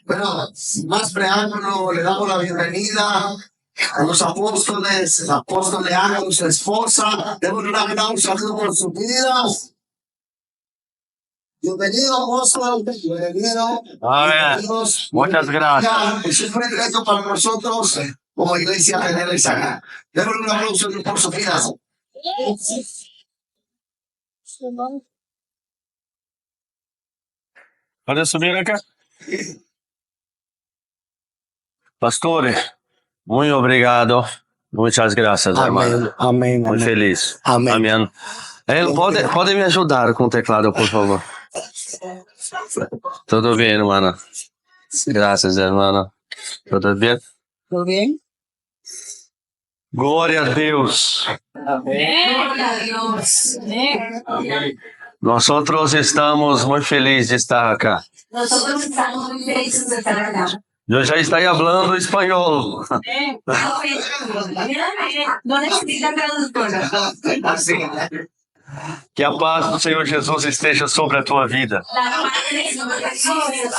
Bueno, sin más preámbulo, le damos la bienvenida a los apóstoles, el apóstol Leandro, su esposa. Démosle un saludo por sus vidas. Bienvenido, apóstol. Bienvenido. Amén. Muchas gracias. Es un gran reto para nosotros como iglesia tenerles acá. Démosle un aplauso por sus vidas. ¿Puedes subir acá? Pastores, muy obrigado. Muchas gracias, hermano. Amém. Muy feliz. Amém. Amém. Pode me ajudar com o teclado, por favor? Tudo bem, hermana. Gracias, hermana. Tudo bem? ¿Todo bien? Glória a Deus. Gloria a Dios. Nosotros estamos muy felices de estar acá. Nosotros estamos muy felices de estar acá. Yo ya estoy hablando español. No necesita traductor. Que a paz do Senhor Jesus esteja sobre a tua vida. La paz del Señor Jesús.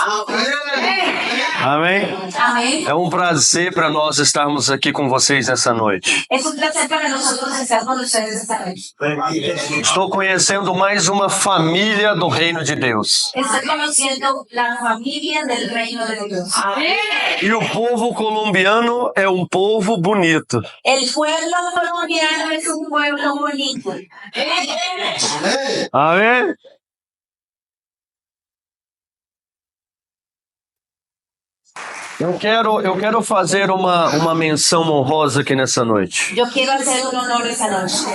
Amém? Amén. É um prazer para nós estarmos aqui com vocês nessa noite. Es un placer para nosotros estar con ustedes esta noche. Estou conhecendo mais uma família do Reino de Deus. Estoy conociendo la familia del reino de Dios. E o povo colombiano é um povo bonito. El pueblo colombiano es un pueblo bonito. Amém? Eu quero fazer uma menção honrosa aqui nessa noite. Yo quiero hacer un honor esta noche.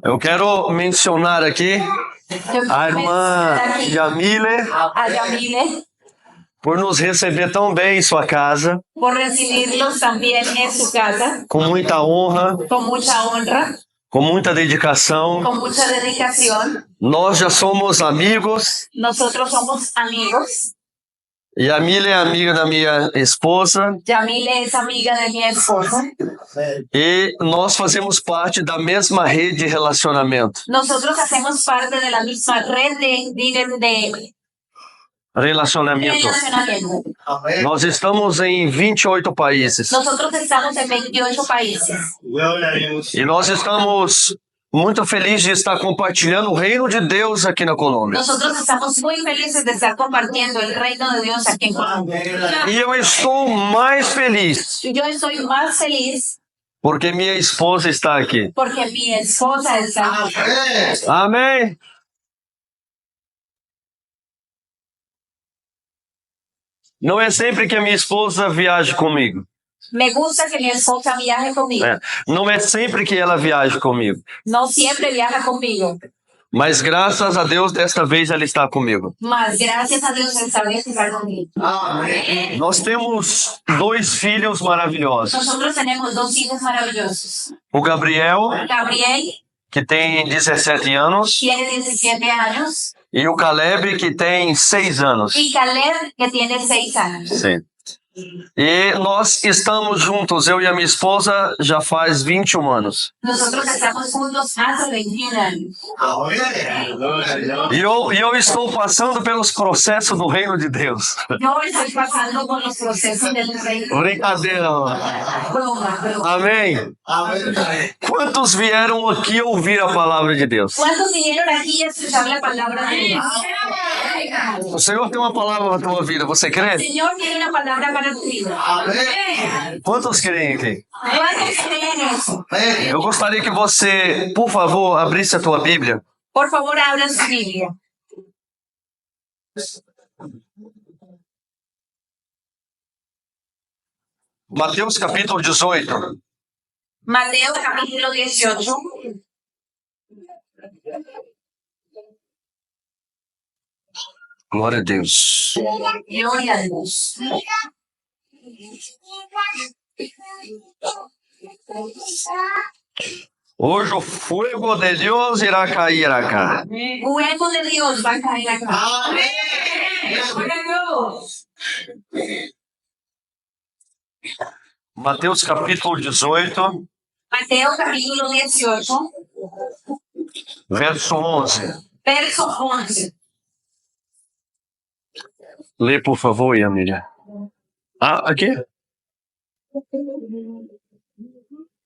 Eu quero mencionar aqui a irmã Yamile A Yamile por nos receber tão bem em sua casa, por recibirlos también en su casa, com muita honra, con mucha honra, com muita dedicação. con mucha dedicación. Nós já somos amigos. Nosotros somos amigos. Yamile é amiga da minha esposa Yamile es amiga de mi esposa. e nós fazemos parte da mesma rede de relacionamento. Nosotros hacemos parte de la misma red de Relacionamento. relacionamiento. Nós estamos em 28 países Nosotros estamos en 28 países. e nós estamos muito felizes de estar compartilhando o reino de Deus aqui na Colômbia. Nosotros estamos muy felices de estar compartiendo el reino de Dios aquí en Colombia. E eu estou mais feliz Yo estoy más feliz porque minha esposa está aqui. porque mi esposa está aquí. Amém? Não é sempre que a minha esposa viaja comigo. Me gusta que mi esposa viaje conmigo. Não é sempre que ela viaja comigo. No siempre viaja conmigo, Mas graças a Deus, desta vez ela está comigo. mas gracias a Dios esta vez está conmigo. Nós temos 2 filhos maravilhosos. Nosotros tenemos 2 hijos maravillosos. O Gabriel, Gabriel que tem 17 anos, tiene 17 años e o Caleb, que tem 6 anos. y Caleb, que tiene 6 años. Sim. E nós estamos juntos, eu e a minha esposa, já faz 21 anos. Nosotros estamos juntos hace 21 años. E eu estou passando pelos processos do reino de Deus. Yo estoy pasando por los procesos del reino. Brincadeira, mano. Broma. Amém? Quantos vieram aqui ouvir a palavra de Deus? ¿Cuántos vinieron aquí a escuchar la palabra de Dios? O Senhor tem uma palavra para a tua vida, você crê? El Señor tiene una palabra para tu vida. Quantos creem aqui? ¿Cuántos creen eso? Eu gostaria que você, por favor, abrisse a tua Bíblia. Por favor, abran su Biblia. Mateus capítulo 18. Mateo capítulo 18. Glória a Deus. Gloria a Dios. Hoje o fogo de Deus irá cair acá. Fuego de Dios va a caer acá. Gloria a Dios. Mateus capítulo 18, Mateo capítulo 18, verso 11. verso 11. Lê, por favor, Yamília. Ah, aqui.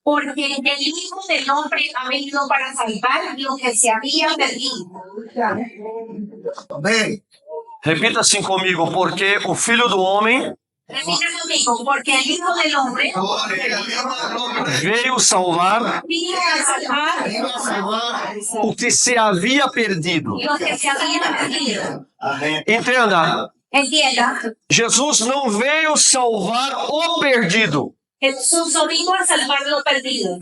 Porque el Hijo del Hombre ha venido para salvar lo que se había perdido. Amém. Repita assim comigo, porque o Filho do Homem Repita conmigo, porque el Hijo del Hombre veio salvar vino a salvar o que se havia perdido. lo que se había perdido. Amém. Entenda, Entienda, Jesus não veio salvar o perdido. Jesús no vino a salvar lo perdido.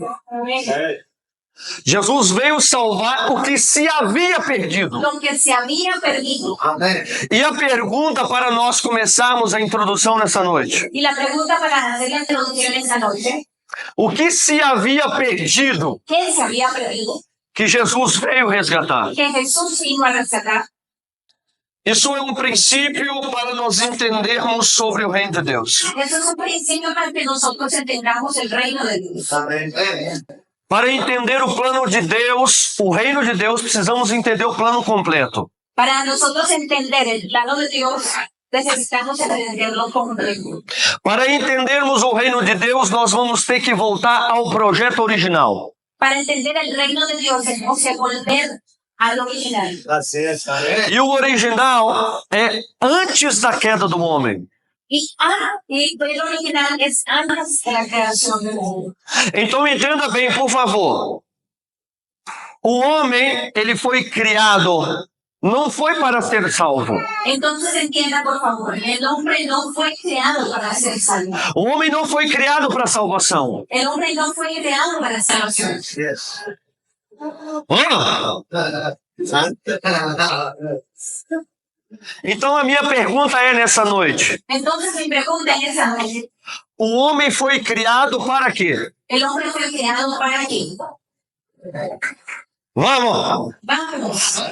Jesus veio salvar o que se havia perdido. Lo que se había perdido. Amém. E a pergunta para nós começarmos a introdução nessa noite: Y la pregunta para hacer la introducción esta noche, o que se havia perdido ¿qué se había perdido? que Jesus veio resgatar? Que Jesús vino a rescatar. Isso é um princípio para nós entendermos sobre o reino de Deus. Eso es un principio para que nosotros entendamos el reino de Dios. Amém. Para entender o plano de Deus, o reino de Deus, precisamos entender o plano completo. Para nosotros entender el plano de Dios, necesitamos entenderlo completo. Para entendermos o reino de Deus, nós vamos ter que voltar ao projeto original. Para entender el reino de Dios, tenemos que volver al original. Assim é. Amém. E o original é antes da queda do homem. Y el original es antes de la creación del mundo. Então entenda bem, por favor. O homem, ele foi criado, não foi para ser salvo. Entonces entienda, por favor, el hombre no fue creado para ser salvo. O homem não foi criado para salvação. El hombre no fue creado para salvación. Yes. Então a minha pergunta é nessa noite: Entonces mi pregunta es esa noche, o homem foi criado para quê? ¿el hombre fue creado para qué? Vamos! Vamos.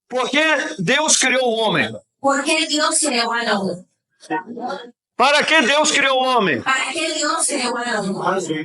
Por que Deus criou o homem? ¿Por qué Dios creó al hombre? Para que Deus criou o homem? ¿Para qué Dios creó al hombre?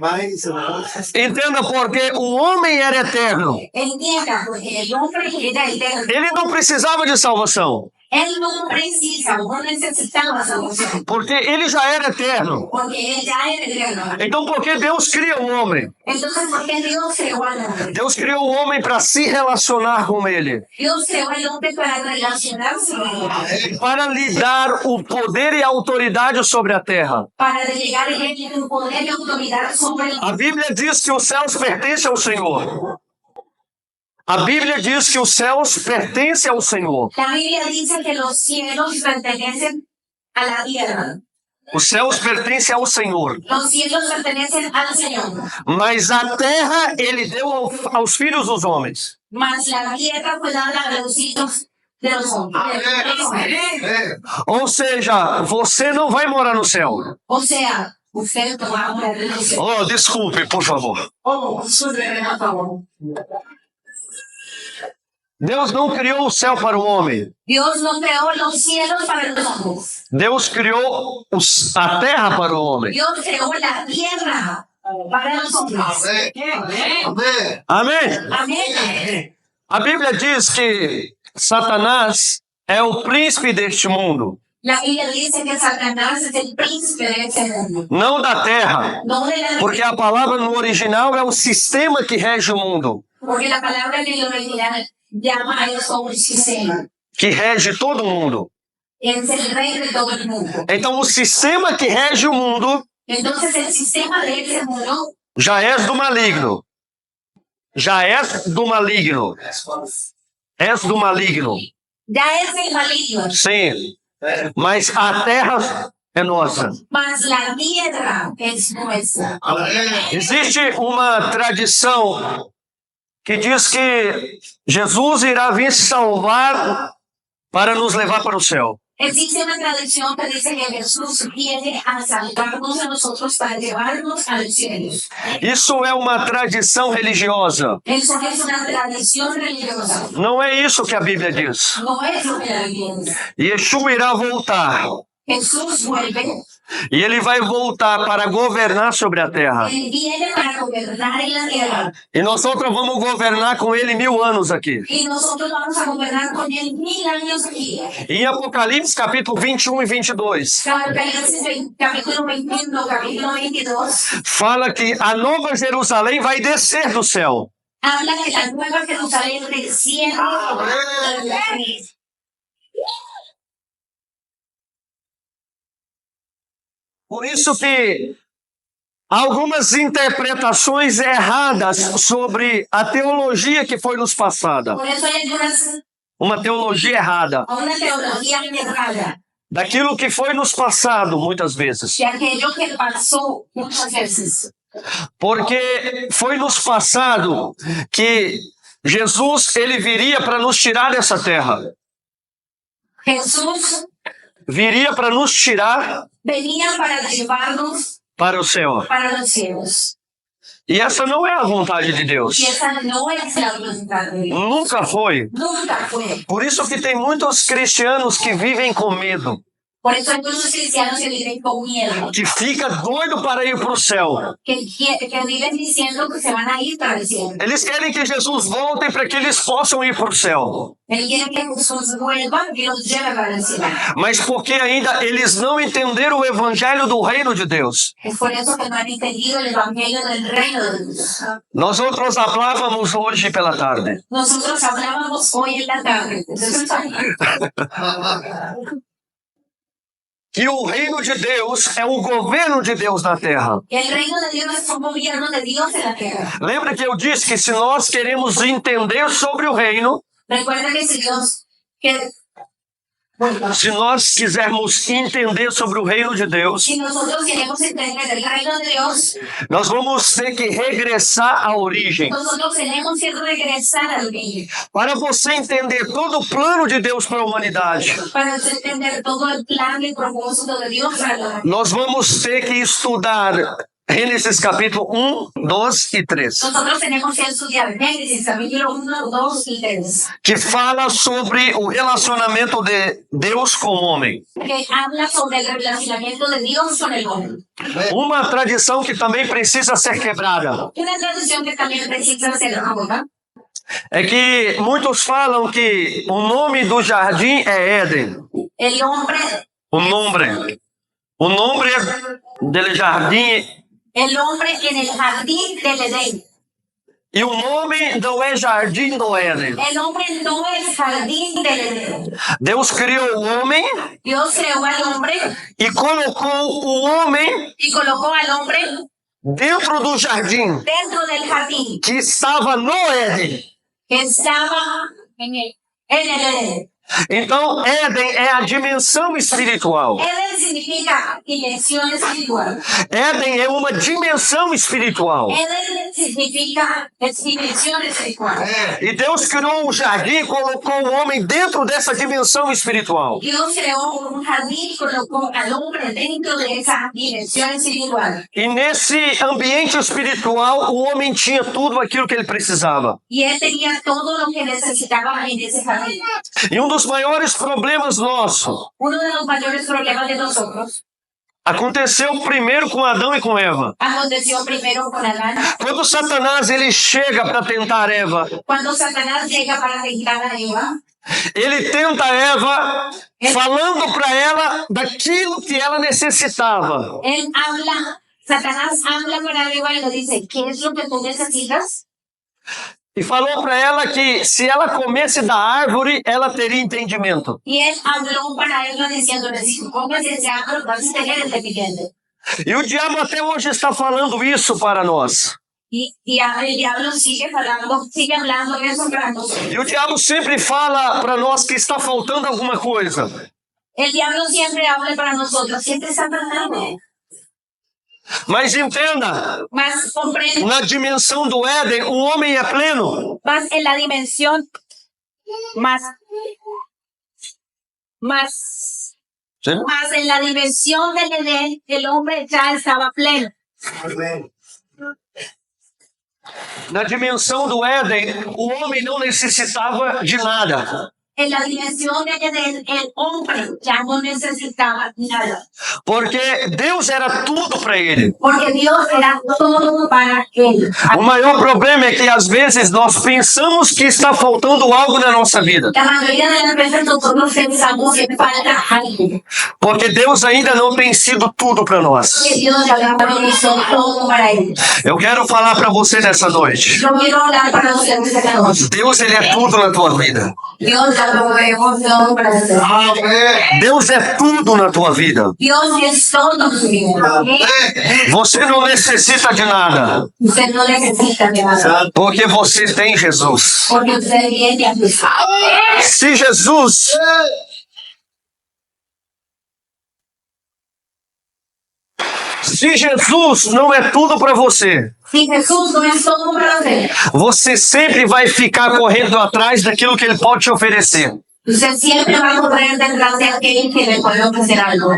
Entenda, porque o homem era eterno. Entienda, porque el hombre era eterno. Ele não precisava de salvação, Él no precisa, no necesitaba salvación, porque ele já era eterno. porque él ya era eterno. Então por que Deus cria o homem? Entonces, ¿por qué Dios creó al hombre? Deus criou o homem para se relacionar com ele, Dios creó al hombre para relacionarse con él, para lhe dar o poder e a autoridade sobre a terra. para llegar a él con poder y autoridad sobre el A Bíblia diz que os céus pertencem ao Senhor. A Bíblia diz que os céus pertencem ao Senhor. La Biblia dice que los cielos pertenecen a la tierra. Os céus pertencem ao Senhor. Los cielos pertenecen al Señor. Mas a terra ele deu aos filhos dos homens. Mas la tierra fue dada a los hijos de los hombres. Ou seja, você não vai morar no céu. O sea, usted no va a morar en el cielo. Oh, desculpe, por favor. Deus não criou o céu para o homem. Dios no creó los cielos para los hombres. Deus criou a terra para o homem. Dios creó la tierra para los hombres. Amém. Amém? Amén. A Bíblia diz que Satanás é o príncipe deste mundo, La Biblia dice que Satanás es el príncipe de este mundo. não da terra. No de la Porque a palavra no original é o sistema que rege o mundo, Porque la palabra en el original llama a eso un sistema. que rege todo mundo. Es el rey de todo el mundo. Então, o sistema que rege o mundo Entonces el sistema de ese mundo já é do maligno. Já é do maligno. És do maligno. ya es el maligno. Sim. Mas a terra é nossa. Mas la tierra es nuestra. Existe uma tradição que diz que Jesus irá vir salvar para nos levar para o céu. Existe una tradición que dice que Jesús viene a salvarnos a nosotros para llevarnos a los cielos. Isso é uma tradição religiosa. Eso es una tradición religiosa. Não é isso que a Bíblia diz. No es lo que la Biblia dice. Yeshua irá voltar Jesús vuelve E ele vai voltar para governar sobre a terra. Él viene para gobernar en la tierra. E nós vamos governar com ele 1000 anos aqui. Y nosotros vamos a gobernar con él 1000 años aquí. Em Apocalipse, capítulo 21 e 22, Apocalipsis capítulo 21, capítulo 22. fala que a nova Jerusalém vai descer do céu. Habla de la nueva Jerusalén del cielo. Por isso que há algumas interpretações erradas sobre a teologia que foi nos passada. Por eso hay Uma teologia errada. una teología errada Daquilo que foi nos passado muitas vezes. de aquello que pasó muchas veces. Porque foi nos passado que Jesus ele viria para nos tirar dessa terra. Jesús Viria para nos tirar venía para llevarnos para o céu. para los cielos. E essa não é a vontade de Deus. Y esa no es la voluntad de Dios. Nunca foi. Nunca fue. Por isso que tem muitos cristianos que vivem com medo, Por eso hay muchos cristianos que viven con miedo, que fica doido para ir para o céu. que viven diciendo que se van a ir para el cielo. Eles querem que Jesus volte para que eles possam ir para o céu. Él quiere que Jesús vuelva y los lleve para el cielo. Mas porque ainda eles não entenderam o evangelho do reino de Deus. Es por eso que no han entendido el evangelio del reino de Dios. Nós outros falávamos hoje pela tarde. Nosotros hablábamos hoy en la tarde. Que o reino de Deus é o governo de Deus na terra. El reino de Dios es un gobierno de Dios en la tierra. Lembra que eu disse que se nós queremos entender sobre o reino, Recuerda que si Dios que se nós quisermos entender sobre o reino de Deus, si nosotros queremos entender el reino de Dios, nós vamos ter que regressar à origem. nosotros tenemos que regresar al origen Para você entender todo o plano de Deus para a humanidade, para entender todo el plan y propósito de Dios para la humanidad. nós vamos ter que estudar Gênesis capítulo 1, 2 e 3, Nosotros tenemos que estudiar Génesis capítulo 1, 2 y 3, que fala sobre o relacionamento de Deus com o homem. que habla sobre el relacionamiento de Dios con el hombre. Uma tradição que também precisa ser quebrada. Una tradición que también precisa ser rota É que muitos falam que o nome do jardim é Éden. el hombre O nome del jardim. en el jardín del Edén. E o nome não é jardim do Éden. El hombre no es jardín del Edén. Deus criou o homem Dios creó al hombre e colocou o homem y colocó al hombre dentro do jardim dentro del jardín que estava no Éden. que estaba en el Edén. Então, Éden é a dimensão espiritual. Edén significa dimensión espiritual. Éden é uma dimensão espiritual. Edén significa dimensión espiritual. E Deus criou o jardim e colocou o homem dentro dessa dimensão espiritual. Dios creó un jardín y colocó al hombre dentro de esa dimensión espiritual. E nesse ambiente espiritual, o homem tinha tudo aquilo que ele precisava. Y él tenía todo lo que necesitaba en ese jardín. E um dos maiores problemas nossos Uno de los mayores problemas de nosotros aconteceu primeiro com Adão e com Eva. aconteció primero con Adán. Quando Satanás ele chega para tentar Eva, Cuando Satanás llega para tentar a Eva, ele tenta Eva falando para ela daquilo que ela necessitava. Satanás habla para Eva y le dice, ¿qué es lo que tú necesitas? E falou para ela que se ela comesse da árvore, ela teria entendimento. Y él habló para ella diciéndole, si tú comes ese árbol, vas a tener entendimiento. E o diabo até hoje está falando isso para nós. Y el diablo sigue hablando eso para nosotros. E o diabo sempre fala para nós que está faltando alguma coisa. El diablo siempre habla para nosotros, siempre está tratando. Mas entenda, Mas comprende, na dimensão do Éden, o homem é pleno. más en la dimensión, más Sim? más en la dimensión del Edén, el hombre ya estaba pleno. Na dimensão do Éden, o homem não necessitava de nada. En la dimensión del hombre ya no necesitaba nada. Porque Deus era tudo para ele. Porque Dios era todo para él. O maior problema é que às vezes nós pensamos que está faltando algo na nossa vida. La mayoría de las veces nosotros pensamos que falta algo. Porque Deus ainda não tem sido tudo para nós. Que Dios ya lo hizo todo para él. Eu quero falar para você nessa noite. Yo quiero hablar para ustedes esta noche. Deus, ele é tudo na tua vida. Dios ya lo vemos todo para ustedes. Amém. Deus é tudo na tua vida. Dios es todo en su vida. Você não necessita de nada. Usted no necesita de nada. Porque você tem Jesus. Porque usted viene a Cristo. Se Jesus não é tudo para você, Si Jesús no es todo para usted, você sempre vai ficar correndo atrás daquilo que ele pode te oferecer. usted siempre va a correr detrás de aquel que le puede ofrecer algo.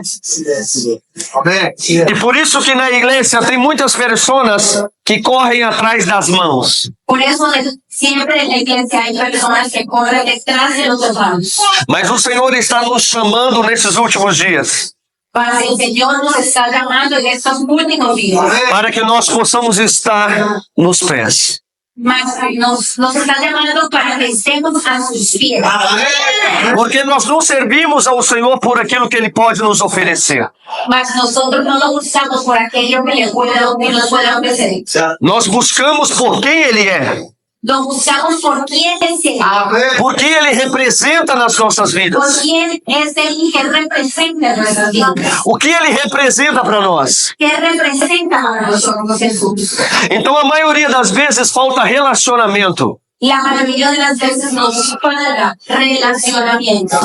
Amém. E por isso que na igreja tem muitas pessoas que correm atrás das mãos. Por eso siempre en la iglesia hay personas que corren detrás de los hermanos. Mas o Senhor está nos chamando nesses últimos dias Para el Señor nos está llamando en estos últimos días. para que nós possamos estar nos pés. Mas nos está llamando para que estemos a sus pies. Porque nós não servimos ao Senhor por aquilo que Ele pode nos oferecer. Mas nosotros no lo buscamos por aquello que nos puede ofrecer. Nós buscamos por quem Ele é. Lo buscamos por quién es Él. Amém. Por que Ele representa nas nossas Por vidas. quién es Él que representa nuestras vidas. O que Ele representa para nós. ¿Qué representa para nosotros Jesús? Então a maioria das vezes falta relacionamento. La mayoría de las veces nos falta relacionamiento.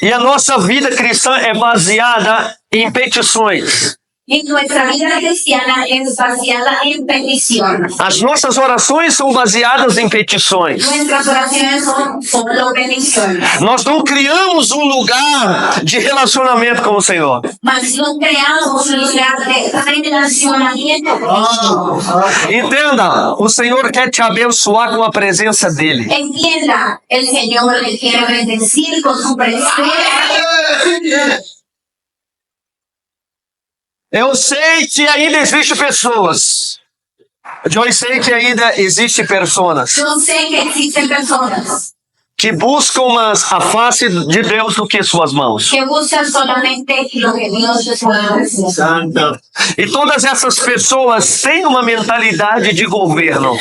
E a nossa vida cristã é baseada em petições. Y nuestra vida cristiana es basada en petición. As nossas orações são baseadas em petições. Nuestras oraciones son solo peticiones. Nós não criamos um lugar de relacionamento com o Senhor. Mas no creamos un lugar de relacionamiento. Entenda, o Senhor quer te abençoar com a presença dEle. Entienda, el Señor le quiere bendecir con su presencia. Eu sei que ainda existem pessoas. Eu sei que ainda existem pessoas Yo sé que existen personas que buscam mais a face de Deus do que suas mãos. que buscan solamente lo que Dios les puede ofrecer. Santa. E todas essas pessoas têm uma mentalidade de governo.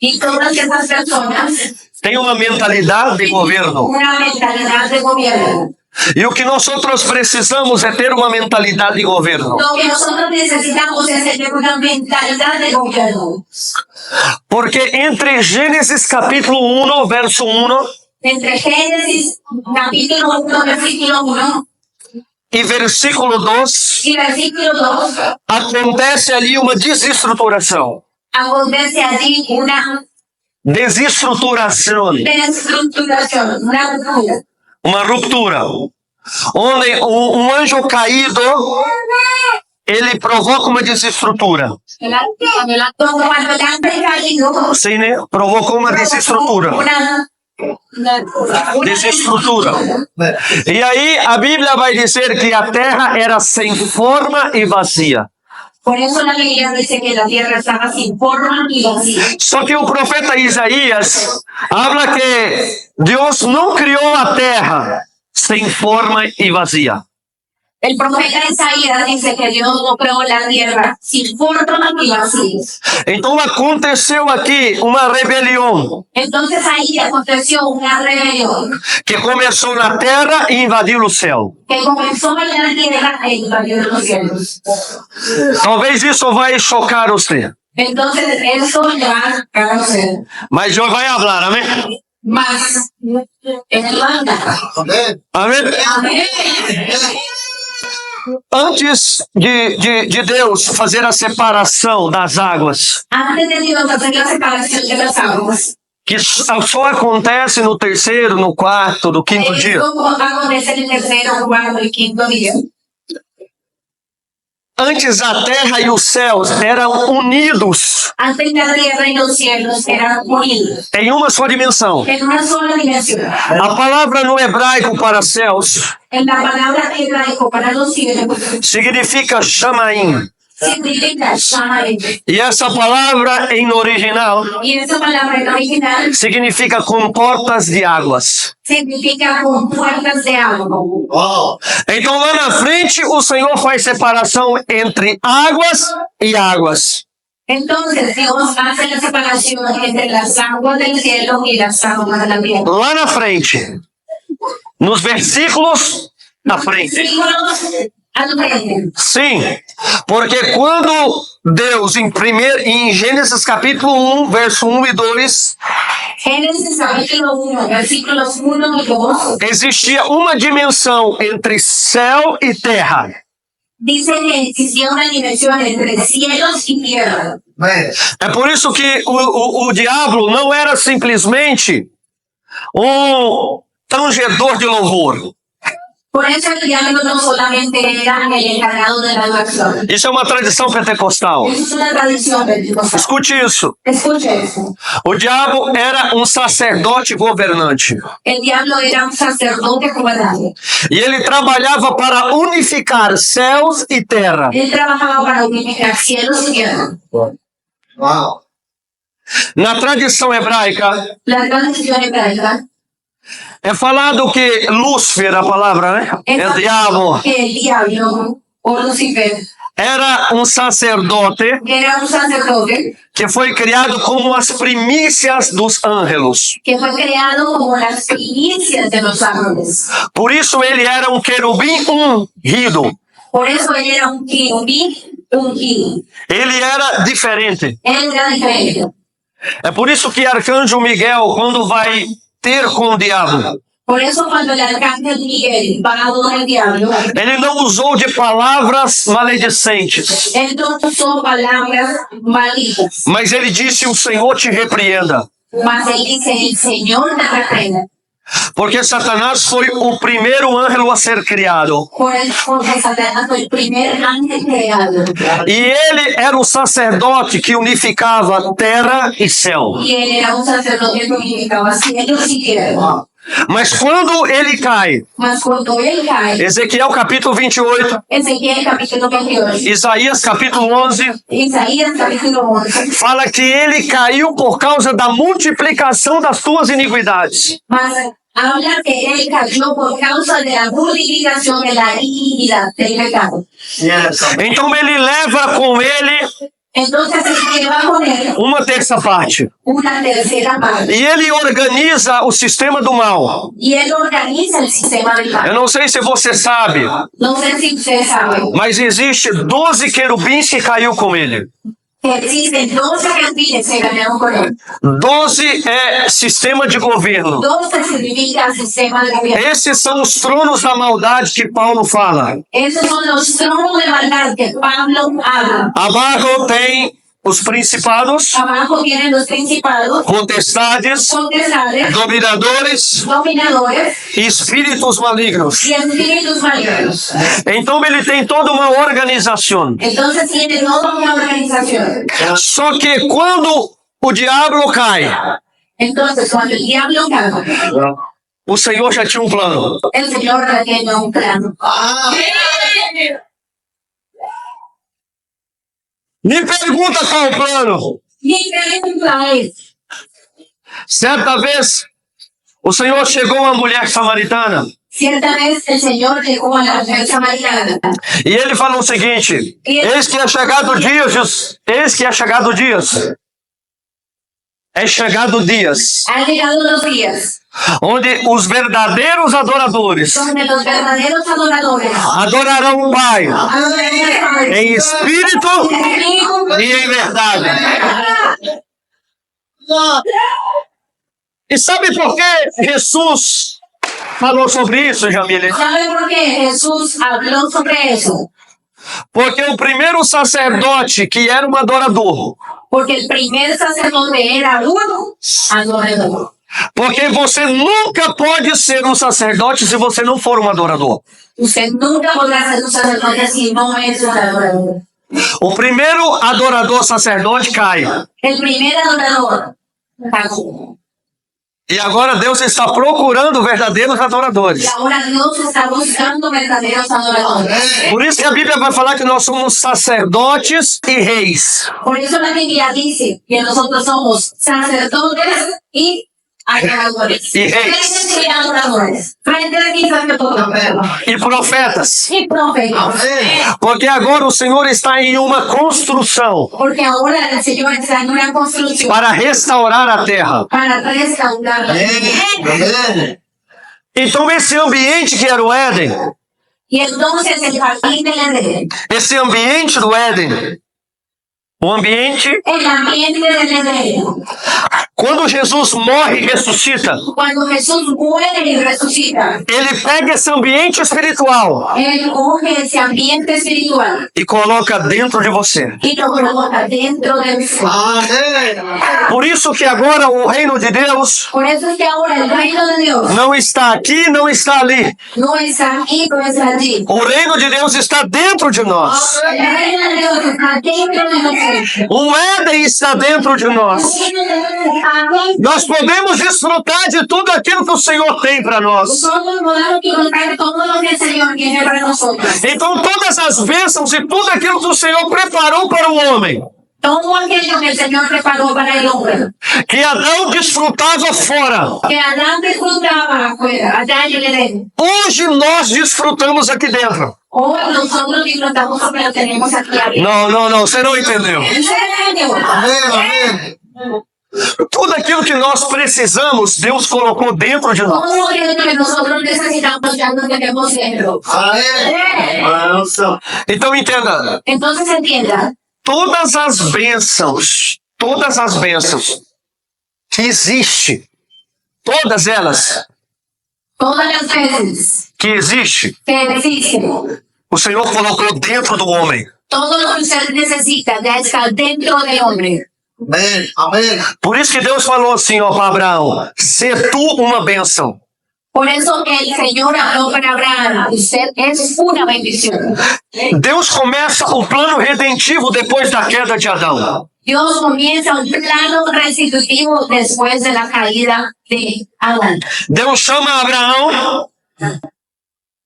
Y todas esas personas Têm uma mentalidade de governo. una mentalidad de gobierno. E o que nós outros precisamos é ter uma mentalidade de governo. Lo que nosotros necesitamos es tener una mentalidad de gobierno. Porque entre Gênesis capítulo 1, verso 1 Entre Génesis capítulo 1, versículo 1 e versículo 2, y versículo 2, acontece ali uma desestruturação. acontece allí una Desestruturação. desestructuración, una ruptura. Uma ruptura. Onde um anjo caído, ele provoca uma desestrutura. Cuando el ángel caído Sim, né? Provocou uma desestrutura. una Desestrutura. E aí a Bíblia vai dizer que a terra era sem forma e vazia. Por eso la Biblia dice que la tierra estaba sin forma y vacía. Só que o profeta Isaías habla que Deus não criou a terra sem forma e vazia. El profeta Isaías dice que Dios no creó la tierra sin forma y vacía. Então aconteceu aqui uma rebelião Entonces ahí aconteció una rebelión que começou na terra e invadiu o céu. que comenzó en la tierra e invadió los cielos. Talvez isso vai chocar você, Entonces eso ya a usted. mas Deus vai falar, amém? Más en banda. Amém. Amém? Amén. Antes de Deus fazer a separação das águas, Antes de Dios hacer la separación de las aguas, que só acontece no terceiro, no quarto, no quinto dia. eso acontece en el tercero, cuarto y quinto día. Antes a terra e os céus eram unidos Antes la tierra y los cielos eran unidos em uma só dimensão. en una sola dimensión. A palavra no hebraico para céus En la palabra hebraico para los cielos significa chamaim. significa Shamaim. E essa palavra em original Y esa palabra en original significa com portas de águas. significa con puertas de agua. Wow. Então lá na frente o Senhor faz separação entre águas e águas. Entonces Dios hace la separación entre las aguas del cielo y las aguas de la tierra. Lá na frente, nos versículos na frente. Versículos al frente. Sim, porque quando Deus, em Gênesis capítulo 1, verso 1 e 2, Génesis capítulo 1, versículos 1 y 2, existia uma dimensão entre céu e terra. dice que existía una dimensión entre cielos y tierra. Man. É por isso que o diabo não era simplesmente um tangedor de louvor. Por eso el diablo no solamente era el encargado de la adoración. Isso é uma tradição pentecostal. Eso es una tradición pentecostal. Escute isso. Escuche eso. O diabo era um sacerdote governante. El diablo era un sacerdote gobernante. E ele trabalhava para unificar céus e terra. Él trabajaba para unificar cielos y tierra. Wow. Na tradição hebraica, La tradición hebraica é falado que Lúcifer, a palavra, né? É diabo. que el diablo o Lucifer Era um sacerdote era un sacerdote que foi criado como as primícias dos ángelos. que fue creado como las primicias de los árboles. Por isso ele era um querubim ungido. Por eso él era un querubín ungido. Ele era diferente. Él era diferente. É por isso que Arcanjo Miguel, quando vai ter com o diabo, Por eso cuando el arcángel Miguel va a adorar al diablo, ele não usou de palavras maledicentes, él no usó palabras malditas, mas ele disse: o Senhor te repreenda. mas él dice, el Señor te reprenda. Porque Satanás foi o primeiro ângelo a ser criado. Porque Satanás fue el primer ángel creado. E ele era o sacerdote que unificava terra e céu. Y él era un sacerdote que unificaba cielos y tierra. Mas quando ele cai, Mas cuando él cae, Ezequiel capítulo 28, Ezequiel capítulo 28, Isaías capítulo 11, Isaías capítulo 11, fala que ele caiu por causa da multiplicação das tuas iniquidades. mas habla que él cayó por causa de la multiplicación de la iniquidad del pecado. Yes. Então ele leva com ele Entonces él lleva con él uma terça parte. una tercera parte. E ele organiza o sistema do mal. Y él organiza el sistema del Eu mal. não sei se você sabe, No sé si ustedes saben mas existe 12 querubins que caiu com ele. que existen 12 querubines que cayeron con él. 12 é sistema de governo. 12 significa sistema de gobierno. Esses são os tronos da maldade que Paulo fala. Esos son los tronos de maldad que Pablo habla. Abaixo tem os principados, Abajo vienen los principados, potestades, potestades, dominadores dominadores e espíritos malignos. y espíritus malignos. Então ele tem toda uma organização. Entonces tiene toda una organización. Só que quando o diabo cai, Entonces cuando el diablo cae, o Senhor já tinha um plano. el Señor ya tiene un plan. Ah. Me pergunta qual o plano. Y el plan es, Certa vez, o Senhor chegou a uma mulher samaritana cierta vez el Señor llegó a la mujer samaritana e ele falou o seguinte: eis que é chegado dias, eis que é chegado dias. É chegado dias han llegado los días onde os verdadeiros adoradores donde los verdaderos adoradores adorarão o Pai adorarán al Padre em espírito en espíritu e em verdade. E sabe por que Jesus falou sobre isso, Jamile? ¿Sabe por qué Jesús habló sobre eso? Porque o primeiro sacerdote, que era um adorador, Porque el primer sacerdote era un adorador. Porque você nunca pode ser um sacerdote se você não for um adorador. Usted nunca podrá ser un sacerdote si no es un adorador. O primeiro adorador sacerdote cai. El primer adorador cayó. E agora Deus está procurando verdadeiros adoradores. Y ahora Dios está buscando verdaderos adoradores. Por isso que a Bíblia vai falar que nós somos sacerdotes e reis. Por eso la Biblia dice que nosotros somos sacerdotes y adoradores. Y reyes. Reyes y adoradores. Frente de quizás que todo. E profetas. Y profetas. Porque agora o Senhor está em uma construção Porque ahora el Señor está en una construcción para restaurar a terra. para restaurar la tierra. Amén. Então esse ambiente que era o Éden, Y entonces el jardín del Edén, esse ambiente do Éden, o ambiente, el ambiente del Edén, quando Jesus morre e ressuscita, cuando Jesús muere y resucita, ele pega esse ambiente espiritual Él coge ese ambiente espiritual e coloca dentro de você. y lo coloca dentro de usted. Amén. Por isso que agora o reino de Deus Por eso es que ahora el reino de Dios não está aqui, não está ali. no está aquí, no está allí. O reino de Deus está dentro de nós. El reino de Dios está dentro de nosotros. O Éden está dentro de nós. El reino de Dios está dentro. Nós podemos desfrutar de tudo aquilo que o Senhor tem para nós. Nosotros podemos disfrutar todo lo que el Señor tiene para nosotros. Então todas as bênçãos e tudo aquilo que o Senhor preparou para o homem, Todo aquello que el Señor preparó para el hombre, que Adão desfrutava fora, que Adán disfrutaba afuera, allá en el Edén. hoje nós desfrutamos aqui dentro. Hoy nosotros disfrutamos porque lo tenemos aquí arriba. Não, você não entendeu. ¿En serio? Amén. Amén. Tudo aquilo que nós precisamos, Deus colocou dentro de nós. Todo aquello que nosotros necesitamos ya lo tenemos dentro. Amén. Nossa. Então entenda, Entonces entienda, todas as bênçãos que existem, todas elas todas las veces que existem, que existen, o Senhor colocou dentro do homem. todo lo que usted necesita ya está dentro del hombre. Amém. Amém. Por isso que Deus falou assim, ó, para Abraão: ser tu uma bênção. Por eso el Señor habló para Abraham, usted es una bendición. Deus começa o plano redentivo depois da queda de Adão. Dios comienza un plano restitutivo después de la caída de Adán. Deus chama Abraão.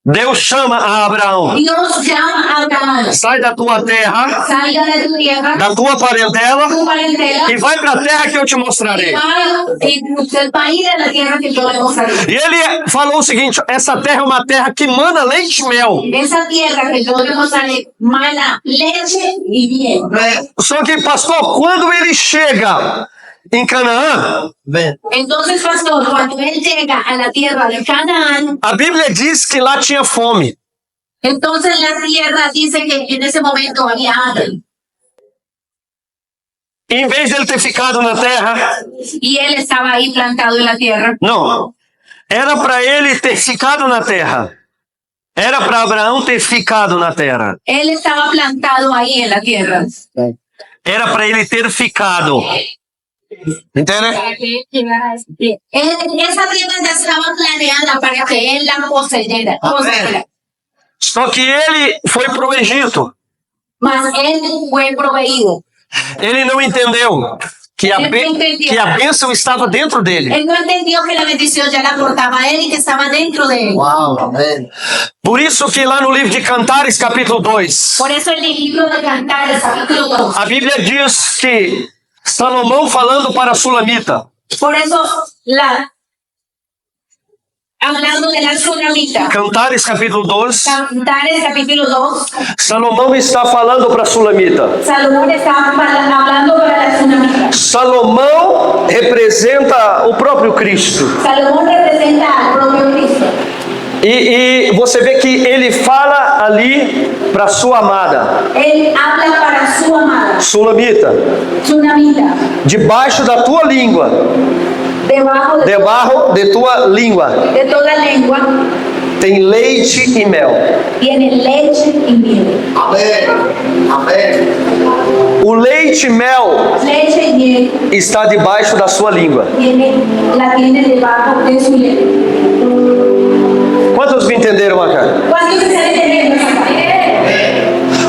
Deus chama a Abraão: Dios llama a Abraham, sai da tua terra, salga de tu tierra, da tua parentela, tu parentela, e vai para a terra que eu te mostrarei. y usted va a ir a la tierra que yo le mostraré. E ele falou o seguinte: essa terra é uma terra que mana leite e mel. Esa tierra que yo le mostraré mana leche y miel. Amém. Só que, pastor, quando ele chega em Canaã, Amém. Entonces, pastor, cuando él llega a la tierra de Canaán, a Bíblia diz que lá tinha fome. entonces la tierra dice que en ese momento había hambre. Em vez de ele ter ficado na terra, Y él estaba ahí plantado en la tierra. não. Era para ele ter ficado na terra. Era para Abraão ter ficado na terra. Él estaba plantado ahí en la tierra. Era para ele ter ficado. Entende? Esa tierra ya estaba planeada para que él la poseyera. Só que ele foi para o Egito. Mas él fue proveído. Ele não entendeu que a bênção estava dentro dele. Él no entendió que la bendición ya la portaba a él y que estaba dentro de él. Uau. Amém. Por isso que lá no livro de Cantares, capítulo 2, Por eso en el libro de Cantares, capítulo 2. a Bíblia diz que Salomão falando para a Sulamita, Por eso, hablando de la Sunamita, Cantares capítulo 2, Cantares capítulo 2, Salomão está falando para a Sulamita. Salomón estaba hablando para la Sunamita. Salomão representa o próprio Cristo. Salomón representa al propio Cristo. E você vê que ele fala ali para sua amada, Él habla para su amada, Sulamita, Sunamita, debaixo da tua língua, debaixo de tua língua, de toda lengua, tem leite e mel. tiene leche y miel. Amém. Amém. O leite e mel leche y miel está debaixo da sua língua. la tiene debajo de su lengua. Quantos me entenderam acá? ¿Cuántos están entendiendo esa parte?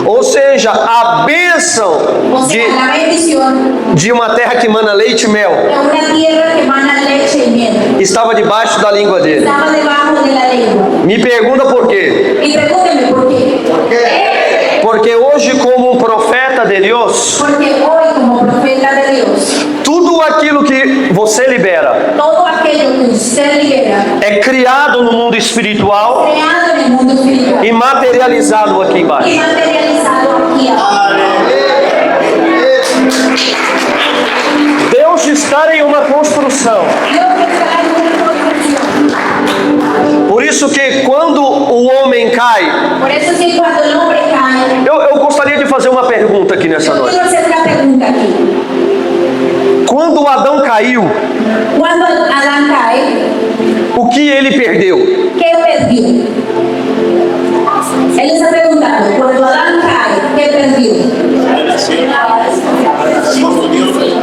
Ou seja, a bênção O sea, la bendición de uma terra que mana leite e mel de una tierra que emana leche y miel estava debaixo da língua dele. estaba debajo de la lengua. Me pergunta por quê? Y pregúnteme por qué. Porque hoje, como um profeta de Deus, Porque hoy, como profeta de Dios, tudo aquilo que você libera todo aquello que usted libera, é criado no mundo espiritual creado en el mundo espiritual e materializado aqui y embaixo. materializado aquí abajo. Deus está em uma construção. Dios está en una construcción. Por isso que quando o homem cai, Por eso es que cuando el hombre cae, eu gostaria de fazer uma pergunta aqui nessa yo noite. quiero hacer una pregunta aquí. Quando Adão caiu, Cuando Adán cae, o que ele perdeu? ¿qué perdió? Él está preguntando, cuando Adán cae, ¿qué perdió?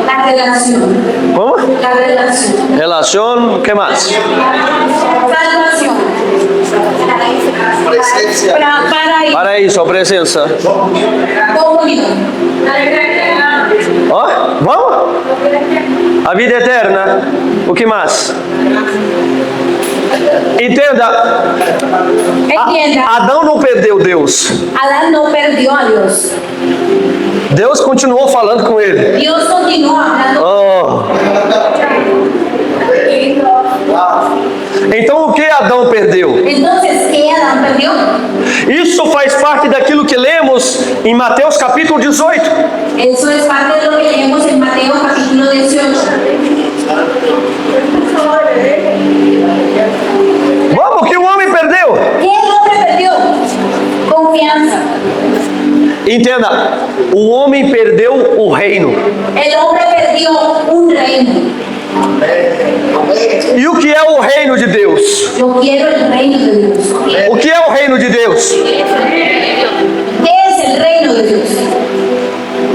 La relación. Como? La relación. Relação, o que mais? Salvación. Presencia. Para Para aí, sua presença. comunión. Ó, vamos? A vida eterna. O que mais? Entenda, Entienda, Adão não perdeu Deus. Adán no perdió a Dios. Deus continuou falando com ele. Dios continuó hablando. Oh. Então o que Adão perdeu? Entonces, ¿qué Adán perdió? Isso faz parte daquilo que lemos em Mateus capítulo 18. Eso es parte de lo que leemos en Mateo capítulo 18. Vamos, o que o homem perdeu? ¿Qué el hombre perdió? Confianza. Entenda, o homem perdeu o reino. El hombre perdió un reino. E o que é o reino de Deus? Yo quiero el reino de Dios. O que é o reino de Deus? ¿Qué es el reino de Dios?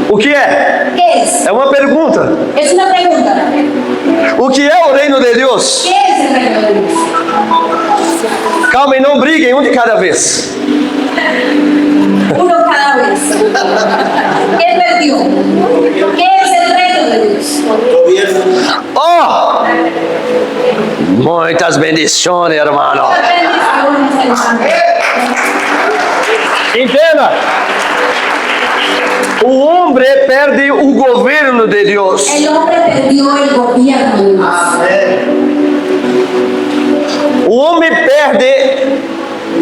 O que é? ¿Qué es? É uma pergunta. Es una pregunta. O que é o reino de Deus? ¿Qué es el reino de Dios? Calma e não briguem, um de cada vez. Uno cada vez. ¿Qué perdió? ¿Qué es el reino de Dios? Oh! Muitas bendições, hermano. Entenda. O homem perde o governo de Deus. El hombre perdió el gobierno de Dios. O homem perde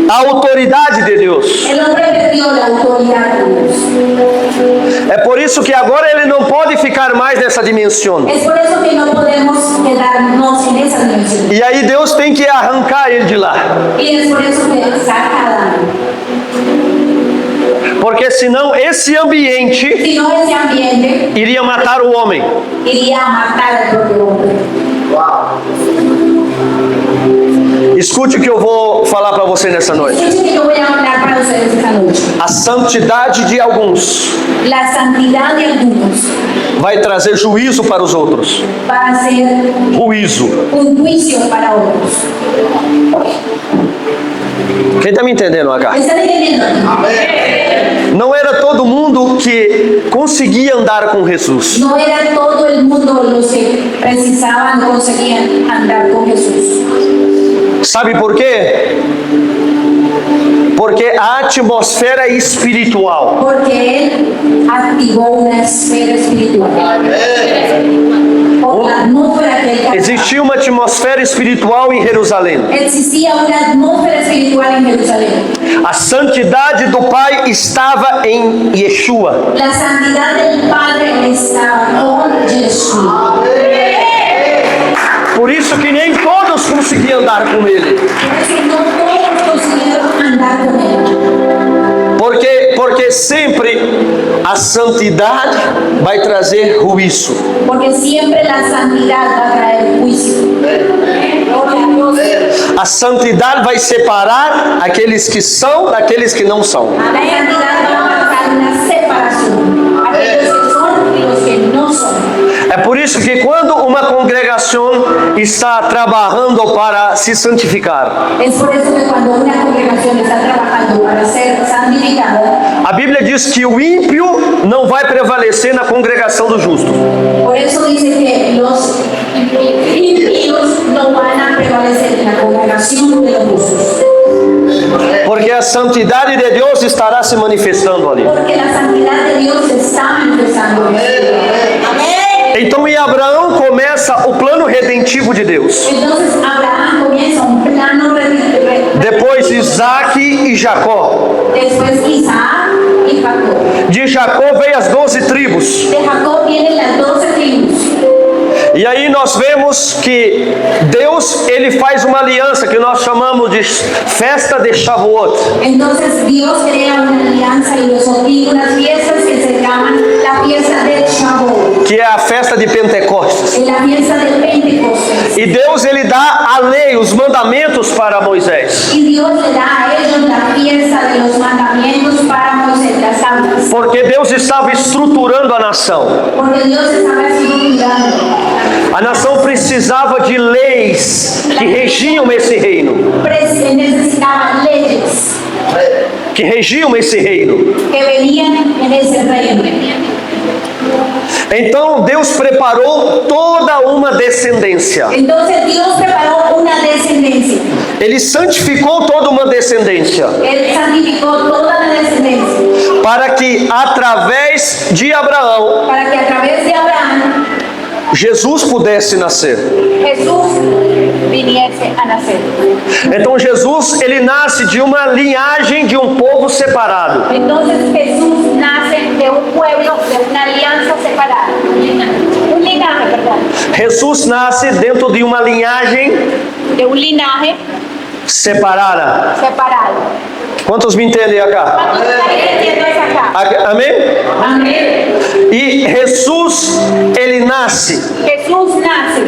a autoridade de Deus. El hombre perdió la autoridad de Dios. É por isso que agora ele não pode ficar mais nessa dimensão. Es por eso que no podemos quedarnos en esa dimensión. E aí Deus tem que arrancar ele de lá. Y es por eso que saca a Adán. Porque senão esse ambiente Si no, ese ambiente iria matar o homem. iría a matar al propio hombre. Escute o que eu vou falar para você nessa noite. Escuchen que yo voy a hablar para ustedes esta noche. A santidade de alguns La santidad de algunos vai trazer juízo para os outros. va a ser Juízo. un juicio para otros. Quem está me entendendo, H? ¿Están entendiendo? Não era todo mundo que conseguia andar com Jesus. No era todo el mundo los que precisaban, conseguían andar con Jesús. Sabe por quê? Porque a atmosfera espiritual Porque Él activó una esfera espiritual. Por la atmósfera que Él captaba. existia uma atmosfera espiritual em Jerusalém. Existía una atmósfera espiritual en Jerusalén. A santidade do Pai estava em Yeshua. La santidad del Padre estaba con Jesús. Por isso que nem todos conseguiam andar com Ele. Por eso no todos consiguieron andar con Él. Porque sempre a santidade vai trazer juízo. Porque siempre la santidad va a traer juicio. A santidade vai separar aqueles que são daqueles que não são. La santidad va a marcar una separación. Aquellos que isso que quando uma congregação está trabalhando para se santificar, Es por eso que cuando una congregación está trabajando para ser santificada, a Bíblia diz que o ímpio não vai prevalecer na congregação dos justos. por eso dice que los impíos no van a prevalecer en la congregación de los justos. Porque a santidade de Deus estará se manifestando ali. Porque la santidad de Dios se está manifestando. Amén. Então em Abraão começa o plano redentivo de Deus. Entonces Abraham comienza un plano Depois Isaac e Jacó. después Isaac y Jacob. De Jacó veio as 12 tribos. De Jacob vienen las 12 tribus. E aí nós vemos que Deus, ele faz uma aliança que nós chamamos de festa de Shavuot. Entonces Dios crea una alianza y los obliga a unas fiestas que se llaman la fiesta de Shavuot, Que é a festa de Pentecostes. en la fiesta de Pentecostés. E Deus, ele dá a lei, os mandamentos para Moisés. Y Dios le da a ellos la fiesta de los mandamientos para Moisés, las tablas. Porque Deus estava estruturando a nação. Porque Dios estaba estructurando. A nação precisava de leis que regiam esse reino. Necesitaba leyes Que regiam esse reino. que venían en ese reino. Então Deus preparou toda uma descendência. Entonces Dios preparó una descendencia. Ele santificou toda uma descendência. Él santificó toda la descendencia Para que através de Abraão, para que a través de Abraham Jesus pudesse nascer. Jesús viniese a nacer. Então Jesus, ele nasce de uma linhagem de um povo separado. Entonces Jesús nace de un pueblo, de una alianza separada. Un linaje, perdón. Jesus nasce dentro de uma linhagem De un linaje separada. separado. Quantos me entendem acá? ¿Cuántos están entendiendo eso acá? Amém? Amén. E Jesus, ele nasce Jesús nace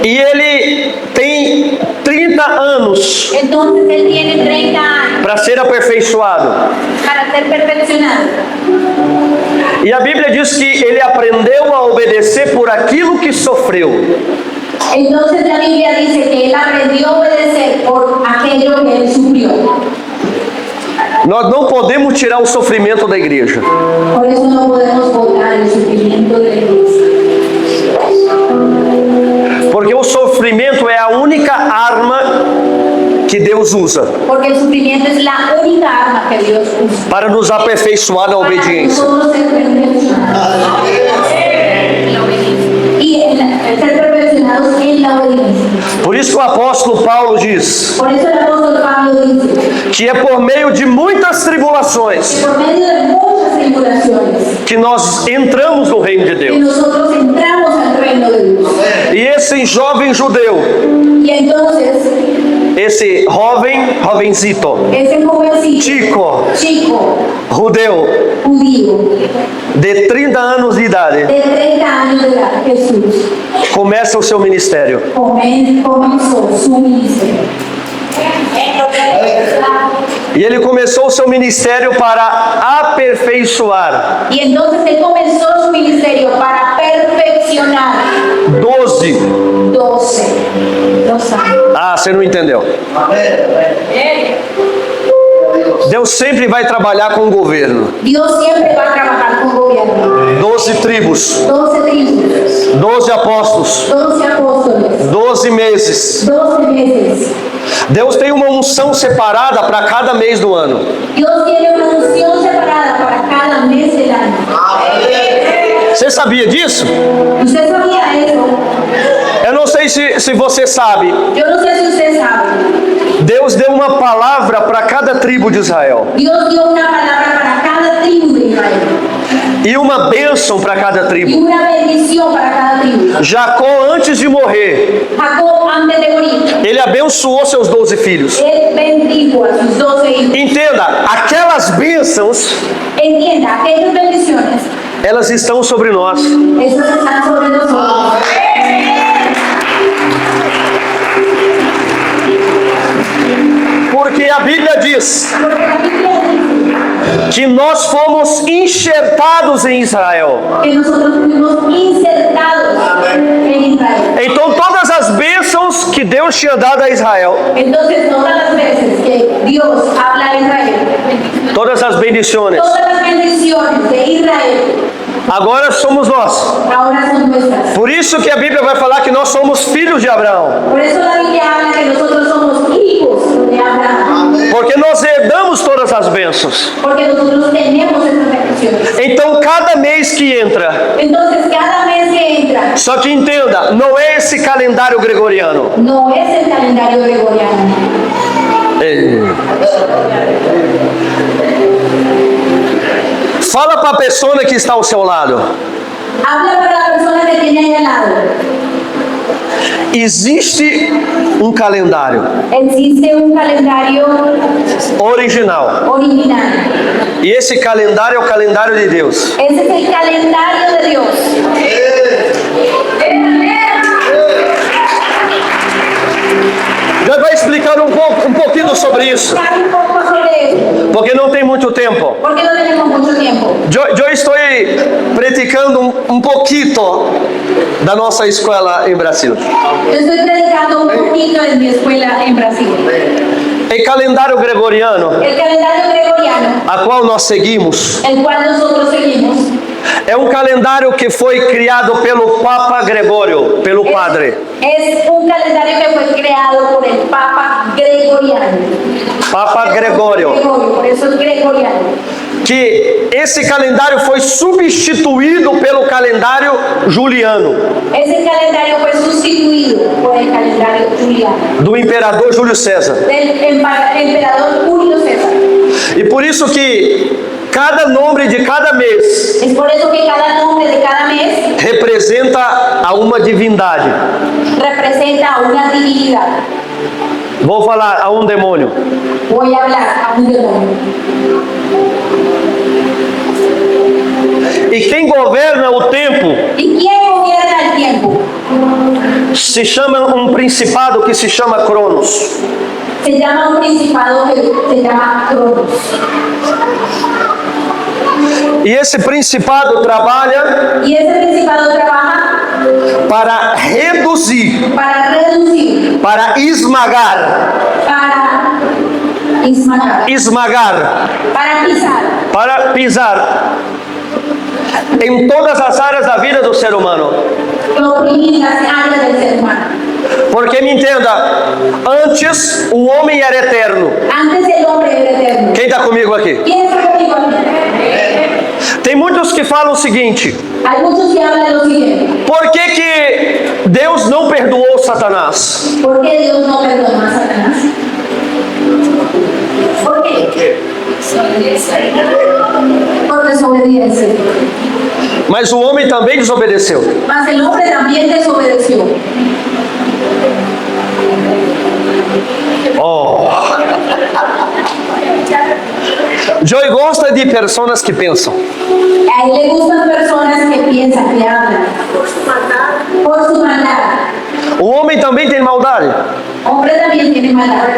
e ele tem 30 anos entonces él tiene 30 años para ser aperfeiçoado. para ser perfeccionado. E a Bíblia diz que ele aprendeu a obedecer por aquilo que sofreu. Entonces la Biblia dice que él aprendió a obedecer por aquello que él sufrió. Nós não podemos tirar o sofrimento da igreja. Por eso no podemos votar el sufrimiento de la iglesia. Porque o sofrimento é a única arma que Deus usa Porque el sufrimiento es la única arma que Dios usa para nos aperfeiçoar na para obediência. nosotros ser perfeccionados. Y ser perfeccionados en la obediencia. Por isso que o apóstolo Paulo diz Por eso el apóstol Pablo dice que é por meio de muitas que tribulações por medio de muchas tribulaciones que nós entramos no reino de que Deus. nosotros entramos al reino de Dios. E esse jovem judeu, Y entonces esse jovenzito, ese jovencito, chico, judeu, judío, de 30 anos de idade, de 30 años de edad, Jesús, começa o seu ministério. comenzó su ministerio. E ele começou o seu ministério para aperfeiçoar Y entonces él comenzó su ministerio para perfeccionar 12. 12 años. Ah, você não entendeu. Deus sempre vai trabalhar com o governo. Dios siempre va a trabajar con gobierno. 12 tribos, 12 tribus, 12 apóstolos, 12 apóstoles, 12 meses. 12 meses. Deus tem uma unção separada para cada mês do ano. Dios tiene una unción separada para cada mes del año. Você sabia disso? ¿Usted sabía eso? Eu não sei se você sabe. Yo no sé si usted sabe. Deus deu uma palavra para cada tribo de Israel. Dios dio una palabra para cada tribu de Israel E uma bênção para cada y tribo. una bendición para cada tribu. Jacó, antes de morrer, Jacob, antes de morir, ele abençoou seus 12 filhos. él bendijo a sus 12 hijos. Entenda, aquelas bênçãos, Entienda, aquellas bendiciones, elas estão sobre nós. esas están sobre nosotros. Porque a Bíblia diz Porque la Biblia dice que nós fomos enxertados em Israel. que nosotros fuimos insertados en Israel. Então todas as bênçãos que Deus tinha dado a Israel, Entonces, todas las veces que Dios habla a Israel, todas as bendições, todas las bendiciones de Israel agora somos nós. ahora son nuestras. Por isso que a Bíblia vai falar que nós somos filhos de Abraão. Por eso la Biblia habla que nosotros somos hijos de Abraham, Porque nós herdamos todas as bênçãos. porque nosotros tenemos esas bendiciones. Então cada mês que entra, Entonces, cada mes que entra, só que entenda, não é esse calendário gregoriano. no es el calendario gregoriano. Fala para a pessoa que está ao seu lado. Habla para la persona que tiene ahí al lado. Existe um calendário Existe un calendario original. original. E esse calendário é o calendário de Deus. Ese es el calendario de Dios. Já vai explicar um pouquinho sobre isso, Hablar un poco sobre eso, porque não tem muito tempo. porque no tenemos mucho tiempo. Eu estou praticando um pouquinho da nossa escola em Brasil. Yo estoy predicando un poquito en mi escuela en Brasil. O calendário gregoriano, El calendario gregoriano, a qual nós seguimos, el cual nosotros seguimos, é um calendário que foi criado pelo Papa Gregório, pelo padre. es un calendario que fue creado por el Papa Gregoriano. Papa Gregório. Por eso es gregoriano. Que esse calendário foi substituído pelo calendário juliano, Ese calendario fue sustituido por el calendario juliano do imperador Júlio César. del emperador Julio César. E por isso que cada nome de cada mês Es por eso que cada nombre de cada mes representa a uma divindade. representa a una divinidad. Vou falar a um demônio. Voy a hablar a un demonio. E quem governa o tempo ¿Y quién gobierna el tiempo? se chama um principado que se chama Cronos. Se llama un principado que se llama Cronos. E esse principado trabalha Y ese principado trabaja para reduzir, para reducir, para esmagar, para pisar em todas as áreas da vida do ser humano. oprimir las áreas del ser humano. Porque me entenda, antes o homem era eterno. Antes el hombre era eterno. Quem está comigo aqui? ¿Quién está conmigo aquí? Tem muitos que falam o seguinte: Hay muchos que hablan de lo siguiente. por que Deus não perdoou Satanás? ¿Por qué Dios no perdonó a Satanás? ¿Por qué? Por desobediencia. Mas o homem também desobedeceu. Mas el hombre también desobedeció. Oh. Joey gosta de pessoas que pensam. A él le gustan personas que piensan, que hablan. Por su maldad. O homem também tem maldade. Hombre también tiene maldad.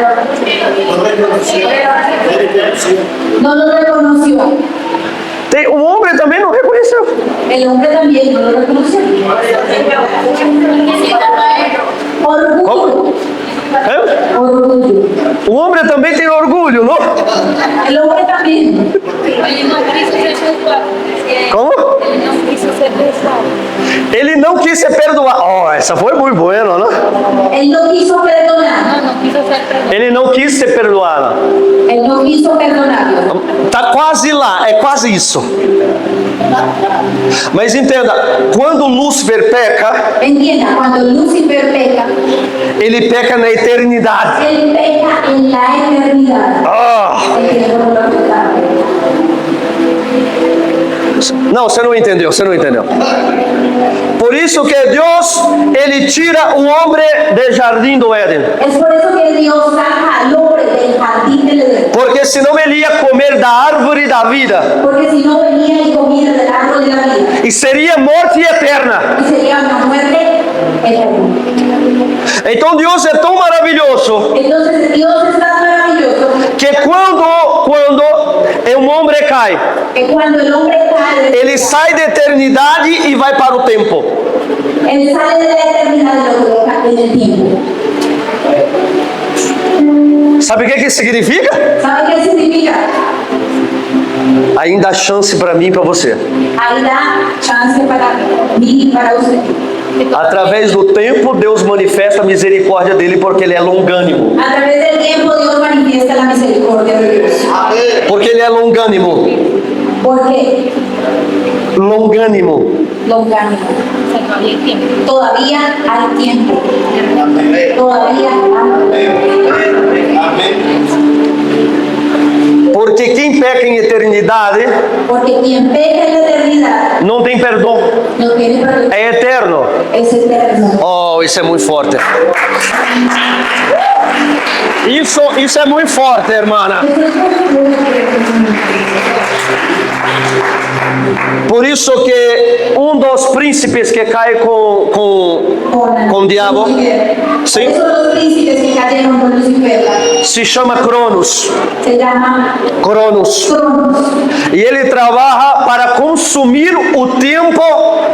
No lo reconoció. O homem também não reconheceu. El hombre también no lo reconoció. Orgullo. É? Orgullo. O homem também tem orgulho, não? El hombre también. Como? Ele não quis ser perdoado. Oh, essa foi muito boa, não? Él no quiso perdonar. Ele não quis ser perdoado. Él no quiso perdonarlo. Tá quase lá, é quase isso. Mas entenda, quando Lúcifer peca, Entienda, cuando Lucifer peca, ele peca na eternidade. él peca en la eternidad. Ah! Não, você não entendeu, você não entendeu. Por isso que Deus, ele tira o homem do jardim do Éden. Es por eso que Dios saca al hombre del jardín del Edén. Porque senão ele ia comer da árvore da vida. Porque si no venía y comía del árbol de la vida. E seria morte eterna. Y sería una muerte eterna. Então Deus é tão maravilhoso Entonces Dios es tan maravilloso que quando um homem cai, que cuando el hombre cae, ele sai da eternidade e vai para o tempo. él sale de la eternidad y lo coloca en el tiempo. Sabe o que isso significa? ¿Sabe qué significa? Ainda há chance para mim e para você. Ahí da chance para mí y para usted. Através do tempo, Deus manifesta a misericórdia dele porque ele é longânimo. A través del tiempo Dios manifiesta la misericordia de Dios. Porque ele é longânimo. ¿Por qué? Longânimo. Longánimo. Todavía hay tiempo. Todavía hay Porque quem peca em eternidade Porque quien peca en la eternidad não tem perdão. no tiene perdón. É eterno. Es eterno. Oh, isso é muito forte. Isso é muito forte, irmã. Por isso que dos príncipes que cai com o diabo, Por eso los príncipes que cayeron con Lucifer se chama Cronos. se llaman Cronos. Cronos. E ele trabalha para consumir o tempo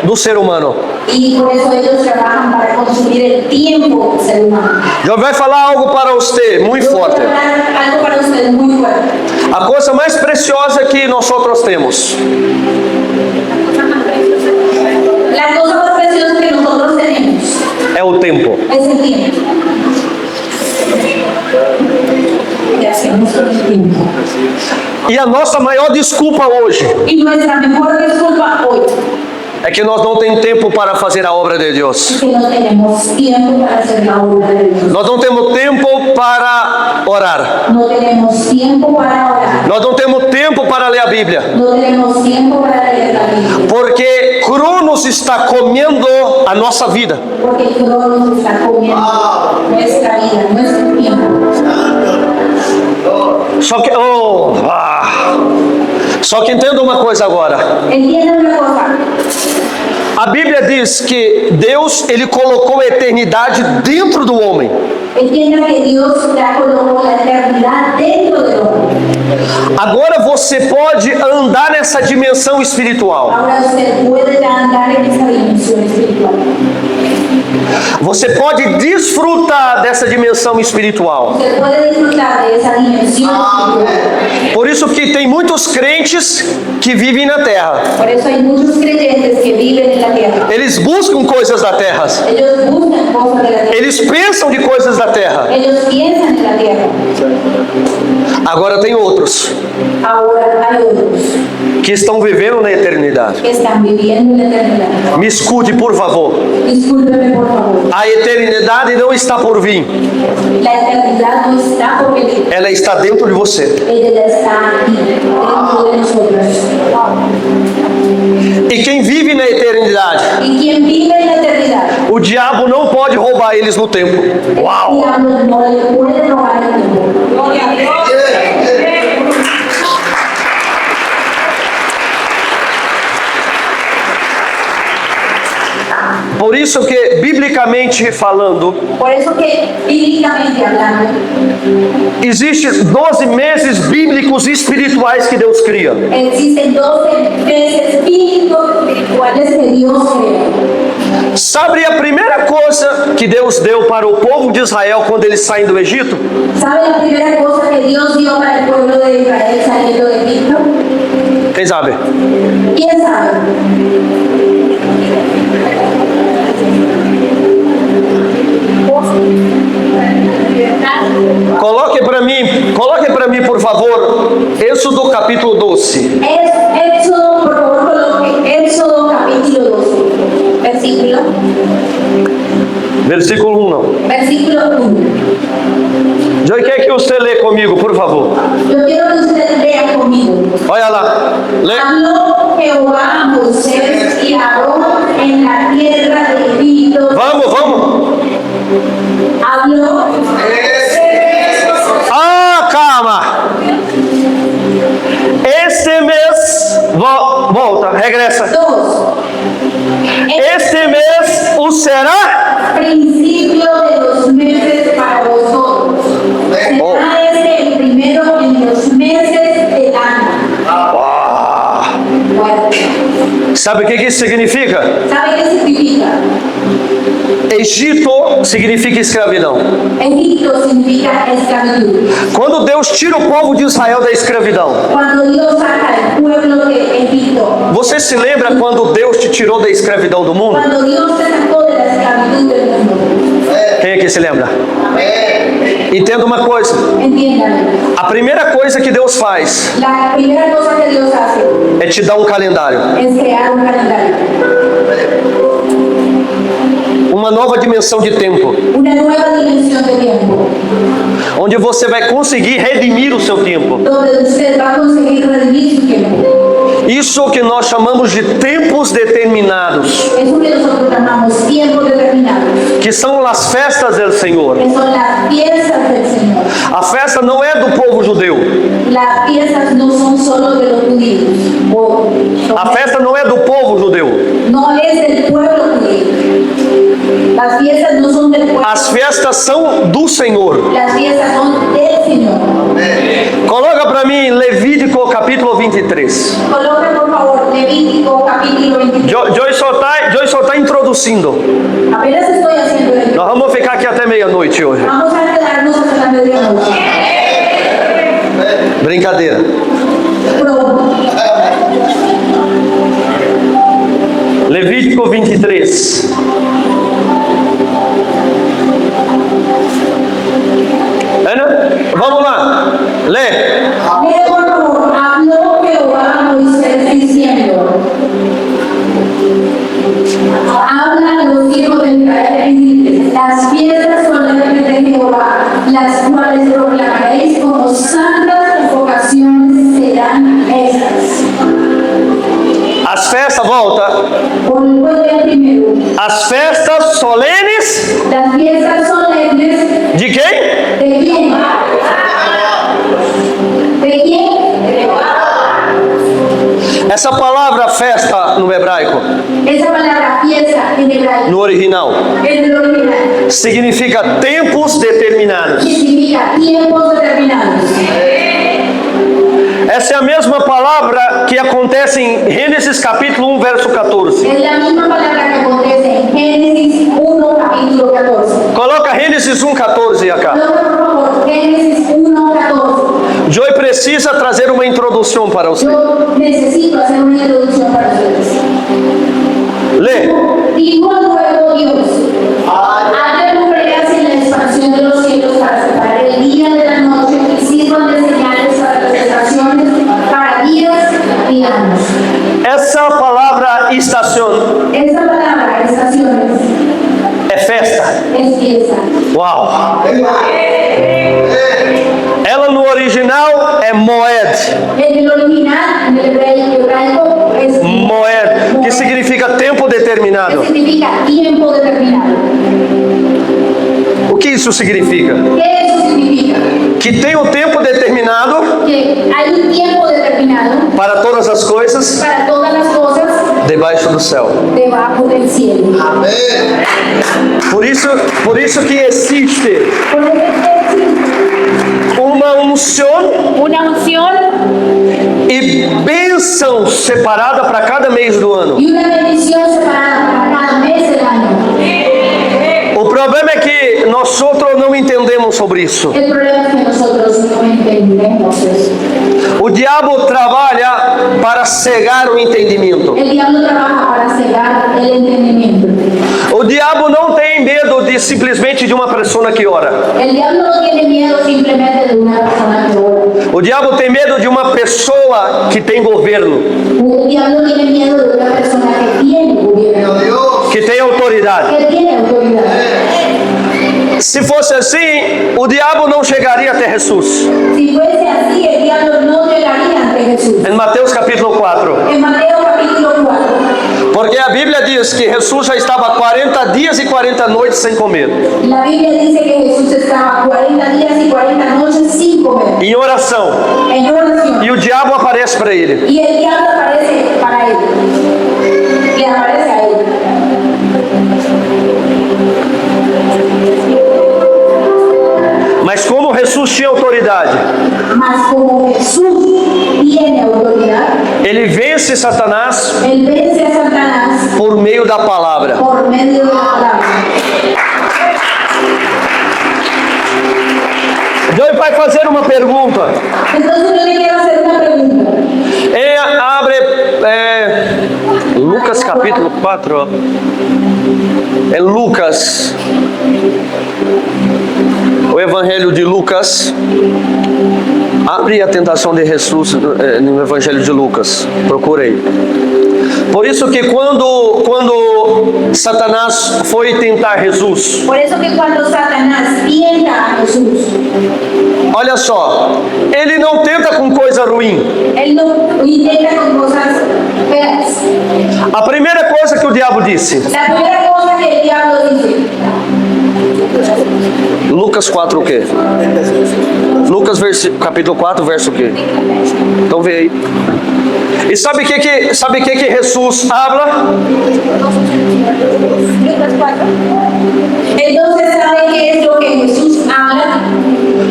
do ser humano. Y por eso ellos trabajan para consumir el tiempo del ser humano. Eu vou falar algo para você muito Yo voy a forte. hablar algo para ustedes muy fuerte. A coisa mais preciosa que nós temos La cosa más preciosa que nosotros tenemos é o tempo. es el tiempo. ¿Qué hacemos con el tiempo? E a nossa maior desculpa hoje Y nuestra mejor disculpa hoy é que nós não temos tempo para fazer a obra de es Deus. que no tenemos tiempo para hacer la obra de Dios. Nós não temos tempo para orar. No tenemos tiempo para orar. Nós não temos tempo para ler a Bíblia. No tenemos tiempo para leer la Biblia. Porque Cronos está comendo a nossa vida. Porque el Cronos está comiendo nuestra vida, nuestro tiempo. Só que entenda uma coisa agora. Entiendan una cosa. A Bíblia diz que Deus ele colocou a eternidade dentro do homem. Entiendan que Dios ya colocó la eternidad dentro del hombre. Agora você pode andar nessa dimensão espiritual. Ahora usted puede ya andar en esa dimensión espiritual. Você pode desfrutar dessa dimensão espiritual. Usted puede disfrutar de esa dimensión espiritual. Por isso que tem muitos crentes que vivem na terra. Por eso hay muchos creyentes que viven en la tierra. Eles buscam coisas da terra. Ellos buscan cosas de la tierra. Eles pensam de coisas da terra. Ellos piensan en la tierra. Agora tem outros Ahora hay otros que estão vivendo na eternidade. que están viviendo en la eternidad. Me escute, por favor. Discúlpeme, por favor. A eternidade não está por vir. La eternidad no está por venir. Ela está dentro de você. Ella ya está aquí, dentro de nosotros. E quem vive na eternidade, Y quien vive en la eternidad, o diabo não pode roubar eles no tempo. el Uau! diablo no le puede robar el tiempo. Por isso que, biblicamente falando, Por eso que, bíblicamente hablando, existe 12 meses bíblicos e espirituais que Deus cria. existen 12 meses bíblicos espirituales que Dios creó. Sabe a primeira coisa que Deus deu para o povo de Israel quando eles saem do Egito? ¿Sabe la primera cosa que Dios dio para el pueblo de Israel saliendo de Egipto? Quem sabe? ¿Quién sabe? Coloque para mim, por favor, Êxodo capítulo 12. Éxodo, por favor, coloque Éxodo capítulo 12, versículo Versículo 1 não. Versículo 1. Eu quero que você lê comigo, por favor. Yo quiero que usted lea conmigo. Olha lá. Lê. Habló Jehová a Moisés y a Aarón en la tierra de Egipto. Vamos. Habló. Ah, calma. Este mês, volta, regressa. 2. Este mês o será. Principio de los meses para vosotros. Será este el primero en los meses del año. Sabe o que isso significa? ¿Sabe qué significa? Egito significa escravidão. Egipto significa esclavitud. Quando Deus tira o povo de Israel da escravidão, Cuando Dios saca al pueblo de Egipto, você se lembra quando Deus te tirou da escravidão do mundo? cuando Dios te sacó de la esclavitud del mundo, Quem aqui se lembra? Entenda uma coisa. entiendan, A primeira coisa que Deus faz la primera cosa que Dios hace é te dar um calendário. es crear un calendario, Uma nova dimensão de tempo. una nueva dimensión de tiempo, Onde você vai conseguir redimir o seu tempo. donde usted va a conseguir redimir su tiempo. Isso que nós chamamos de tempos determinados, Eso que nosotros llamamos tiempos determinados, que são as festas do Senhor. que son las fiestas del Señor. A festa não é do povo judeu. Las fiestas no son solo de los judíos, A festa não é do povo judeu. no es del pueblo judío. Las fiestas no son del pueblo, As festas são do Senhor. las fiestas son del Señor. Coloca para mim Levítico capítulo 23. Coloca por favor Levítico capítulo 23. Joy só está introduzindo. Apenas estoy haciendo el... Nós vamos ficar aqui até meia-noite hoje. Vamos a quedarnos hasta la medianoche. Brincadeira. Pronto. Levítico 23. Ana, vamos lá. Lê. Mire por favor, habló Jehová a Moisés diciendo, habla a los hijos de Israel y diles, las fiestas solemnes de Jehová, las cuales proclamaréis como santas vocaciones serán estas. As festas, volta. Vuelve primero. As festas solenes Las fiestas solemnes de quem? de quién? ¿De quién? De Jehová. Essa palavra festa no hebraico, Esa palabra fiesta en hebraico, no original, en el original, significa tempos determinados. significa tiempos determinados. Essa é a mesma palavra que acontece em Gênesis capítulo 1, verso 14. Es la misma palabra que acontece en Génesis 1, capítulo 14. Coloca Gênesis 1, 14 acá. Coloca por favor Génesis 1, 14. Joy precisa trazer uma introdução para você. Yo necesito hacer una introducción para ustedes. Lê. Dijo luego Dios, haga lumbreras en la expansión de los cielos para separar el día de la noche y sirvan de señales para las estaciones, para días y años. Essa palavra estação Esta palabra, estaciones, é festa. es fiesta. Uau! Ela no original é moed. En el original, en el hebraico, es Moed, que significa tempo determinado. que significa tiempo determinado. O que isso significa? ¿Qué eso significa? Que tem um tempo determinado Que hay un tiempo determinado para todas as coisas para todas las cosas debaixo do céu. debajo del cielo. Por isso que existe Por eso existe uma unção una unción e bênção separada para cada mês do ano. y una bendición separada para cada mes del año. O problema é que nós outros não entendemos sobre isso. El problema es que nosotros no entendemos eso. O diabo trabalha para cegar o entendimento. El diablo trabaja para cegar el entendimiento. O diabo não tem medo de simplesmente de uma pessoa que ora. El diablo no tiene miedo simplemente de una persona que ora. O diabo tem medo de uma pessoa que tem governo, El diablo tiene miedo de una persona que tiene gobierno, que tem autoridade. que tiene autoridad. Se fosse assim, o diabo não chegaria até Jesus. Si fuese así, el diablo no llegaría ante Jesús. Em Mateus capítulo 4. En Mateo capítulo 4, Porque a Bíblia diz que Jesus já estava 40 dias e 40 noites sem comer. la Biblia dice que Jesús estaba 40 días y 40 noches sin comer, Em oração. en oración. E o diabo aparece para ele. Y el diablo aparece para él. Le aparece a él. Mas como Jesus tinha autoridade, Mas como Jesús tiene autoridad, ele vence Satanás él vence a 4. É Lucas. O Evangelho de Lucas. Abre a tentação de Jesus no Evangelho de Lucas. Procurei. Por isso que quando Satanás foi tentar Jesus, Por eso que cuando Satanás tienta a Jesús, olha só, ele não tenta com coisa ruim. él no intenta con cosas feas. A primeira coisa que o diabo disse, La primera cosa que el diablo dice, Lucas 4 o quê? Lucas capítulo 4, verso o quê? Então vê aí. E sabe o que Jesus habla? Lucas 4. Entonces, ¿sabe qué es lo que Jesús habla?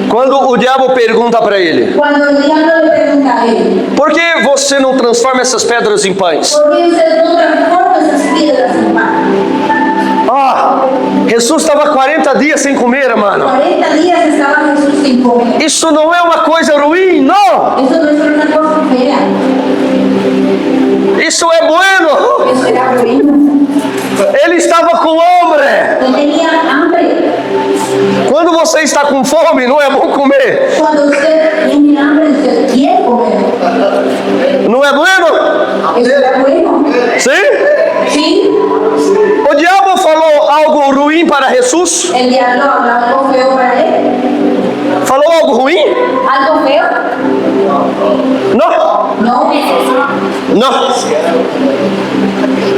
Quando o diabo pergunta para ele: Cuando el diablo le pregunta a él, por que você não transforma essas pedras em pães? ¿por qué usted no transforma esas piedras en pan? Jesus estava 40 dias sem comer, mano. 40 días estaba Jesús sin comer. Isso não é uma coisa ruim, não. Eso no es una cosa fea, Isso é bueno. eso era bueno. Ele estava com hambre. Él tenía hambre. Quando você está com fome, não é bom comer. Cuando usted tiene hambre, usted quiere comer. Não é bueno? Eso era bueno. Sim? Sí, O diabo falou algo ruim para Jesus? el diablo habló algo feo para él. Falou algo ruim? ¿Algo feo? Não. No. Não.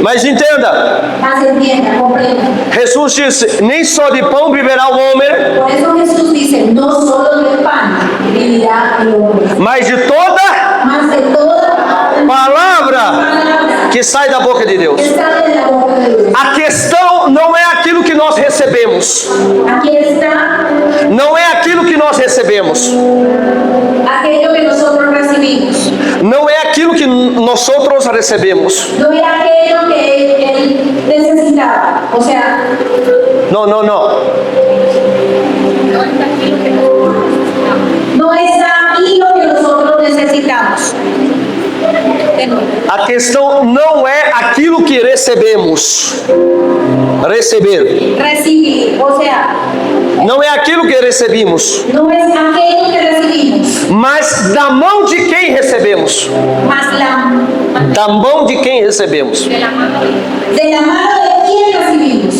Mas entenda, Mas entienda, comprenda. Jesus disse: nem só de pão viverá o homem, Por eso Jesús dice, no solo de pan vivirá el hombre, mas de toda mas de toda palavra palabra que sai da boca de Deus. que sale de la boca de Dios. A questão não é aquilo que nós recebemos. Aquí está Não é aquilo que nós recebemos. aquello que nosotros recibimos. Não é aquilo que nós outros recebemos. No era aquello que él necesitaba. O sea, Não. no está aquí lo que nosotros necesitamos. A questão não é aquilo que recebemos. Receber. Recibir. O sea, Não é aquilo que recebimos, no es aquello que recibimos, mas da mão de quem recebemos. mas Da mão de quem recebemos. de la mano de quién recibimos.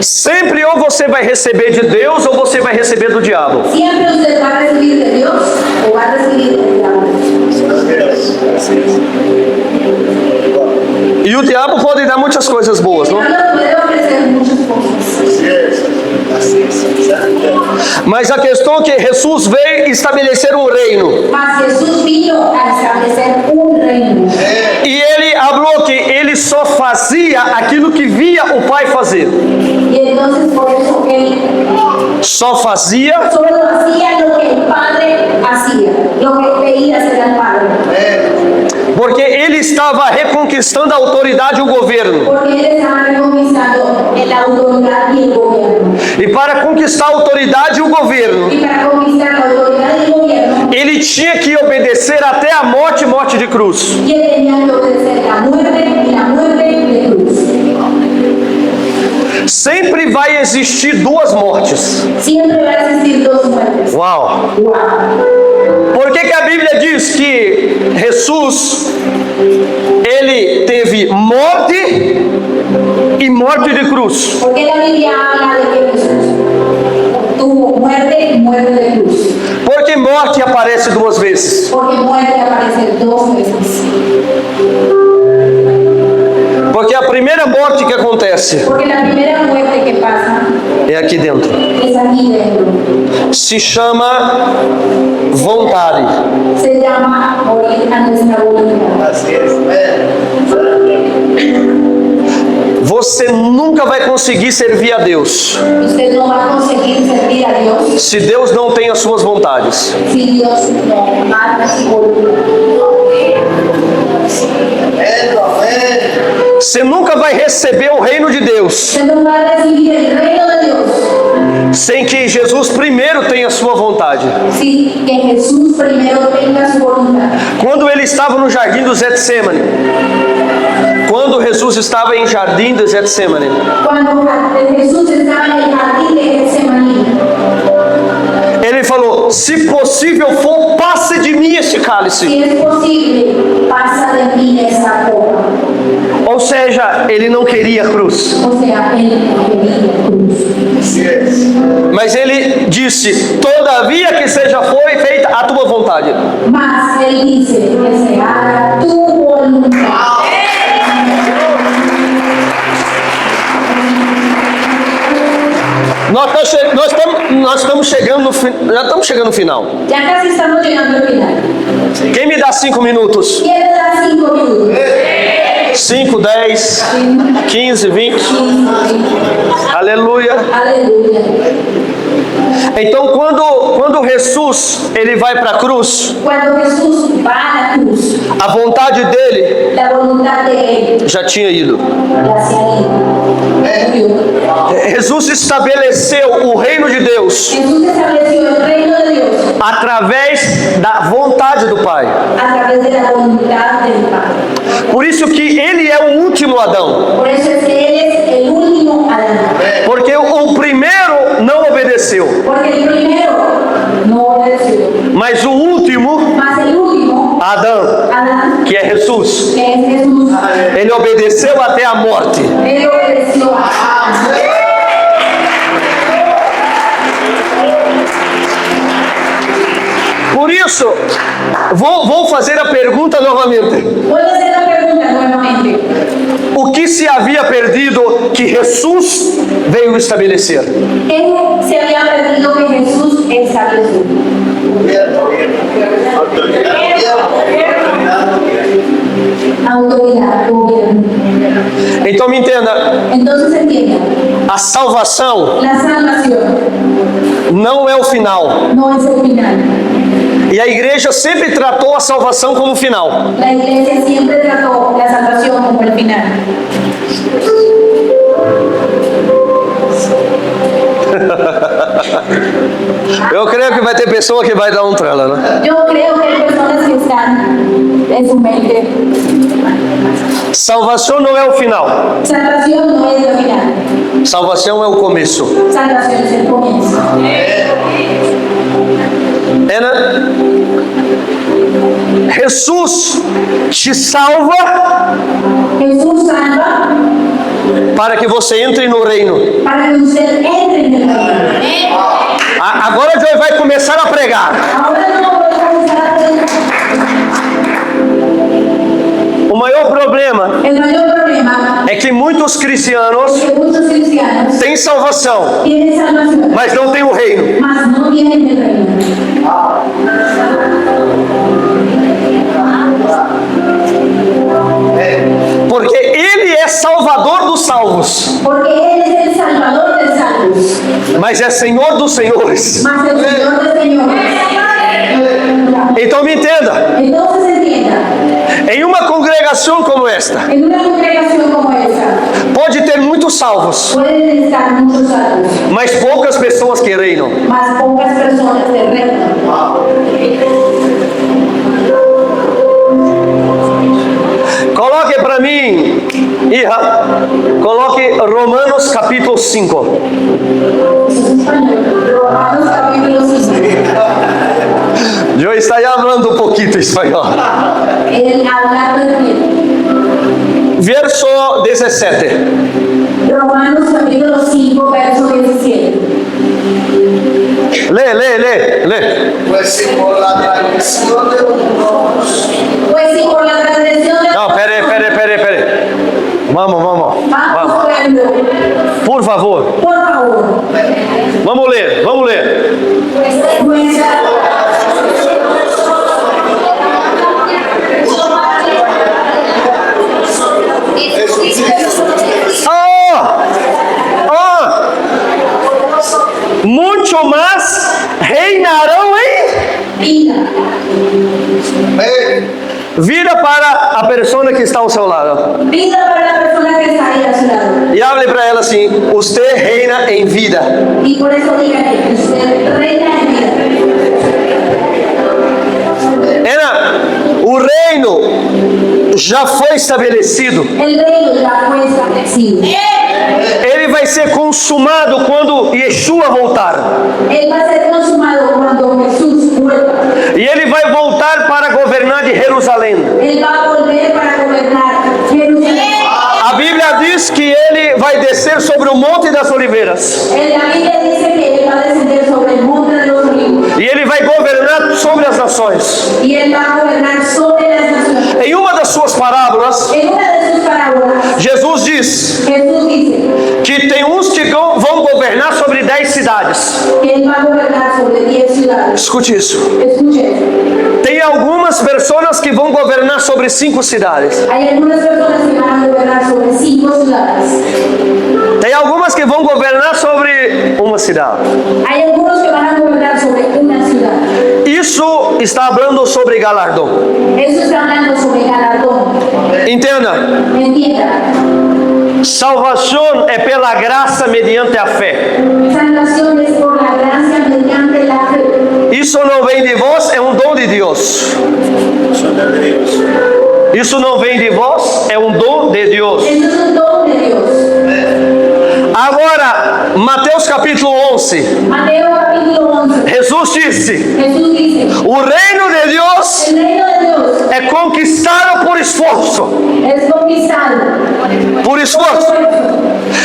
Sempre ou você vai receber de Deus ou você vai receber do diabo. Siempre usted va a recibir de Dios o va a recibir del diablo. E o diabo pode dar muitas coisas boas, El não? diablo puede ofrecer muchas cosas. Mas a questão é que Jesus veio estabelecer um reino. Mas Jesús vino a establecer un reino. E ele falou que ele só fazia aquilo que via o Pai fazer. Y entonces por eso él Só fazia solo hacía lo que el Padre hacía, lo que veía hacer al Padre. porque ele estava reconquistando a autoridade e o governo. Porque él estaba reconquistando la autoridad y el gobierno. E para conquistar a autoridade e o governo, Y para conquistar la autoridad y el gobierno, ele tinha que obedecer até a morte de cruz. y él tenía que obedecer la muerte y la muerte de cruz. Sempre vai existir duas mortes. Siempre va a existir dos muertes. Uau! Wow. Por que a Bíblia diz que Jesus, ele teve morte e morte de cruz? Porque la Biblia habla de que Jesús tuvo muerte y muerte de cruz. Porque morte aparece duas vezes. Porque muerte aparece dos veces. Porque a primeira morte que acontece Porque la primera muerte que pasa é aqui dentro. es aquí dentro. Se chama vontade. Se llama morir a nuestra voluntad. Você nunca vai conseguir servir a Deus Usted no va a conseguir servir a Dios se Deus não tem as suas vontades. si Dios no mata su voluntad. Você nunca vai receber o reino de Deus Usted no va a recibir el reino de Dios sem que Jesus primeiro tenha sua vontade. sin que Jesús primero tenga su voluntad. Quando ele estava no jardim do Getsemane, quando Jesus estava em jardim do Getsemane, Cuando Jesús estaba en el jardín de Getsemaní, ele falou: se possível for, passe de mim este cálice. si es posible, pasa de mí esa copa. Ou seja, ele não queria cruz, O sea, él quería cruz. mas ele disse: todavia que seja feita a tua vontade. Mas él dice que se haga tu voluntad. Nós estamos chegando no já estamos chegando no final. Ya casi estamos llegando al final. Quem me dá 5 minutos? ¿Quién le da 5 minutos? 5, 10, 15, 20. Aleluia. Aleluya. Então quando Jesus ele vai para a cruz, Cuando Jesús va a la cruz, a vontade dele la voluntad de él já tinha ido. ya se ha ido. Jesus estabeleceu o reino de Deus Jesús estableció el reino de Dios através da vontade do Pai. a través de la voluntad del Padre. Por isso que ele é o último Adão, Por eso es que él es el último Adán. porque o primeiro não obedeceu, Porque el primero no obedeció, mas o último más el último, Adão, Adán, que é Jesus, que es Jesús, ele obedeceu até a morte. él obedeció a Por isso, vou fazer a pergunta novamente. Voy a hacer la pregunta nuevamente. O que se havia perdido que Jesus veio estabelecer? ¿Qué se había perdido que Jesús estableció? Autoridad, gobierno. Então me entenda, Entonces entienda, a salvação la salvación não é o final. no es el final. E a igreja sempre tratou a salvação como final. La iglesia siempre trató la salvación como el final. Eu creio que vai ter pessoa que vai dar um trela, né? Yo creo que hay personas que están en su mente. Salvação não é o final. Salvación no es el final. Salvação é o começo. Salvación es el comienzo. É, né? Jesus te salva Jesús salva para que você entre no reino. para que usted entre en el reino. Agora Joey vai começar a pregar. Ahora no voy a comenzar a predicar. O maior problema El mayor problema é que muitos cristianos es que muchos cristianos têm salvação, tienen salvación, mas não têm o reino. mas no tienen el reino. Porque ele é salvador dos salvos, Porque Él es el Salvador de salvos, mas é Senhor dos senhores. más el Señor de señores. Então me entenda, Entonces entienda, em uma congregação como esta, en una congregación como esa, pode ter muitos salvos, pueden estar muchos salvos, mas poucas pessoas que reinam. más pocas personas del reino. Coloque para mim, hija, coloque Romanos capítulo 5. Eso es español. Romanos capítulo 5. Eu está falando um pouquinho espanhol. El hablar del reino. Verso 17. Romanos capítulo 5, verso 17. Lê. Pues si por la transgresión de unos Pues si por la transgresión de Não, peraí. Vamos. vamos orando, Por favor, por favor. vamos ler. Pues, Muito mais reinarão em vida. ven, Vira para a pessoa que está ao seu lado. Vida para la persona que está ahí a su lado. E hable para ela assim: "Usted reina em vida." Y por eso dígale que usted reina en vida. O reino já foi estabelecido. El reino ya fue establecido. Ele vai ser consumado quando Yeshua voltar. Él va a ser consumado cuando Jesús vuelva. E ele vai voltar para governar de Jerusalém. Él va a volver para gobernar Jerusalén. A Bíblia diz que ele vai descer sobre o Monte das Oliveiras. La Biblia dice que él va a descender sobre el monte de los olivos. E ele vai governar sobre as nações. Y él va a gobernar sobre las naciones. Em uma das suas parábolas, En una de sus parábolas, Jesus diz Jesús dice que tem uns que vão governar sobre 10 cidades. que él va a gobernar sobre 10 ciudades. Escute isso. Escuche eso. Tem algumas pessoas que vão governar sobre 5 cidades. Hay algunas personas que van a gobernar sobre 5 ciudades. Tem algumas que vão governar sobre uma cidade. Hay algunos que van a gobernar sobre una ciudad. Isso está falando sobre galardão. Eso está hablando sobre galardón. Entenda. Entienda. Salvação é pela graça mediante a fé. Salvación es por la gracia mediante la fe. Isso não vem de vós, é um dom de Deus. Isso não vem de vós, é um dom de Deus. Eso es un don de Dios. Agora, Mateus capítulo 11. Mateo capítulo 11. Jesus disse: Jesús dice, o reino de Deus el reino de Dios é conquistado por esforço. es conquistado Por esforço.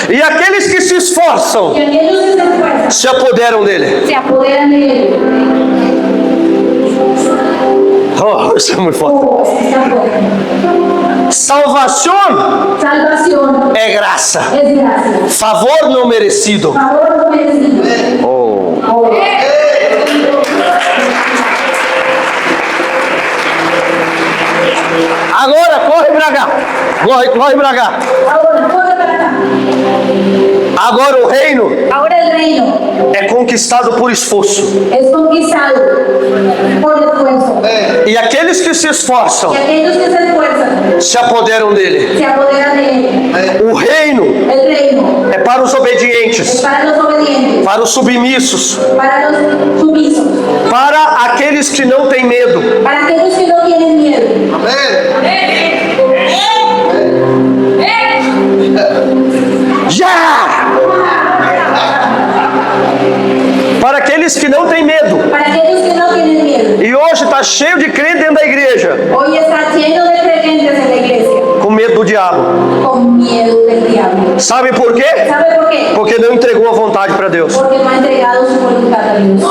E aqueles que se esforçam y aquellos que se esfuerzan se apoderam dele. se apoderan de él. Oh, isso é muito forte. Oh, está fuerte. Salvação Salvación é graça. es gracia. Favor não merecido. Favor no merecido. Oh. Oh. Agora corre pra cá. Corre pra cá. Ahora, corre para acá. Agora o reino Ahora el reino é conquistado por esforço. es conquistado por esfuerzo. E aqueles que se esforçam Y aquellos que se esfuerzan se apoderam dele. se apoderan de él. O reino El reino é para os es obedientes, para los obedientes, para os submissos, para los sumisos, para aqueles que não têm medo. para aquellos que no tienen miedo. Já! Para aqueles que não têm medo. Para aquellos que no tienen miedo. E hoje está cheio de crente dentro da igreja Hoy está lleno de creyentes en la iglesia com medo do diabo. con miedo del diablo. Sabe por quê? ¿Sabe por qué? Porque não entregou a vontade para Deus. Porque no ha entregado su voluntad a Dios.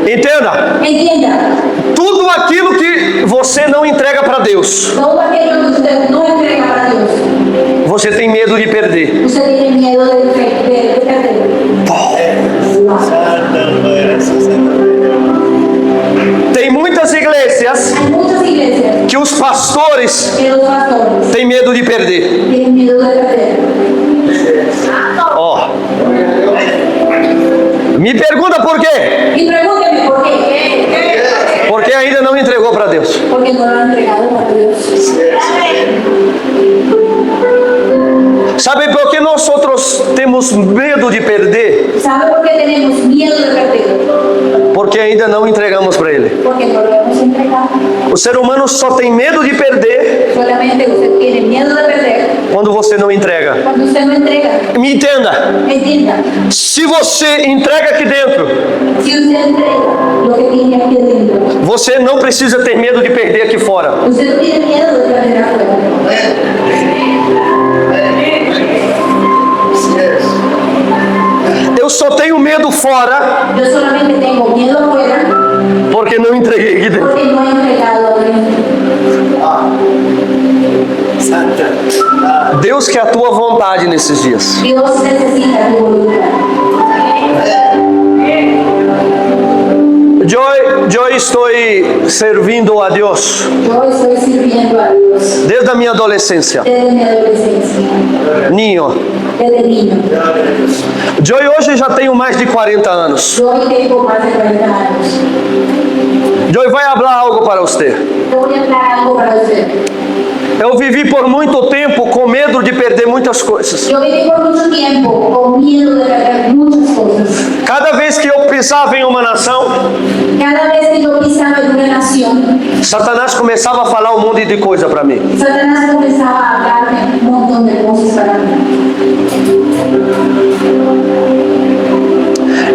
Entenda, Entienda, tudo aquilo que você não entrega para Deus, todo aquello que usted no entrega para Dios, você tem medo de perder. usted tiene miedo de perder. Tem muitas igrejas Hay muchas iglesias que os pastores que los pastores têm medo de perder. tienen miedo de perder. Ó. Me pergunta por quê? Y pregúnteme por qué. Porque ainda não entregou para Deus. Porque no lo han entregado para Dios. Sabe por que nós outros temos medo de perder? ¿Sabe por qué tenemos miedo de perder? Porque ainda não entregamos para Ele. Porque no lo hemos entregado. O ser humano só tem medo de perder Solamente usted tiene miedo de perder quando você não entrega. cuando usted no entrega. Me entenda. Entienda, Se você entrega aqui dentro, si usted entrega lo que tiene aquí adentro, você não precisa ter medo de perder aqui fora. usted no tiene miedo de perder afuera. Eu só tenho medo fora Yo solamente tengo miedo afuera porque não entreguei aqui dentro. porque no he entregado adentro. Deus quer a tua vontade nesses dias. Dios necesita tu voluntad. Eu estou servindo a Deus Yo estoy sirviendo a Dios desde a minha adolescência. desde mi adolescencia. Niño, desde niño. Eu hoje já tenho mais de 40 anos. Yo hoy tengo más de 40 años. Eu vou falar algo para você. Yo voy a hablar algo para usted. Eu vivi por muito tempo com medo de perder muitas coisas. Yo viví por mucho tiempo con miedo de perder muchas cosas. Cada vez que eu pisava em uma nação, Cada vez que yo pisaba en una nación, Satanás começava a falar um monte de coisa para mim. Satanás comenzaba a hablarme un montón de cosas para mí.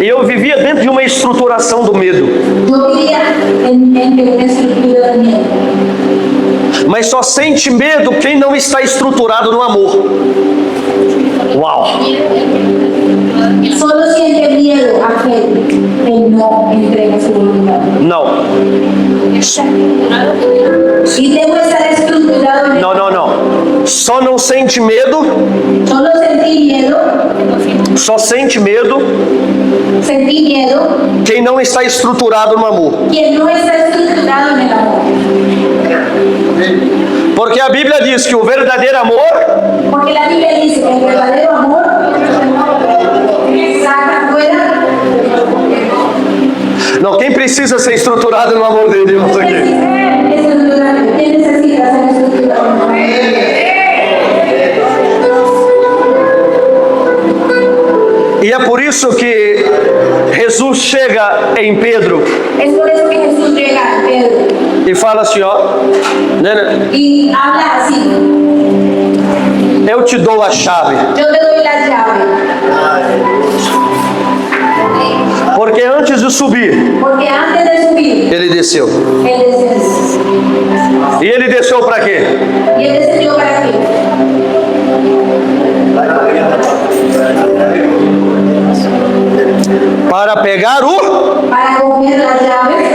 E eu vivia dentro de uma estruturação do medo. Yo vivía en mente una estructura de miedo. Mas só sente medo quem não está estruturado no amor. Uau! Solo siente miedo aquel que no entrega su voluntad. Não. Y debo estar estructurado en Não, não, não. Só não sente medo, Solo sente medo sentí miedo, quem não está estruturado no amor. quien no está estructurado en el amor. Porque a Bíblia diz que o verdadeiro amor Porque la Biblia dice que el verdadero amor saca fuera. Não, quem precisa ser estruturado no amor de Deus aqui? ¿Quién necesita ser estructurado? E é por isso que Jesus chega em Pedro Es por eso que Jesús llega a Pedro e fala assim, ó, né, y habla así: eu te dou a chave. yo te doy la llave. Porque antes de subir, Porque antes de subir, ele desceu. él descendió. E ele desceu para quê? ¿Y él descendió para qué? Para pegar o Para coger las llaves.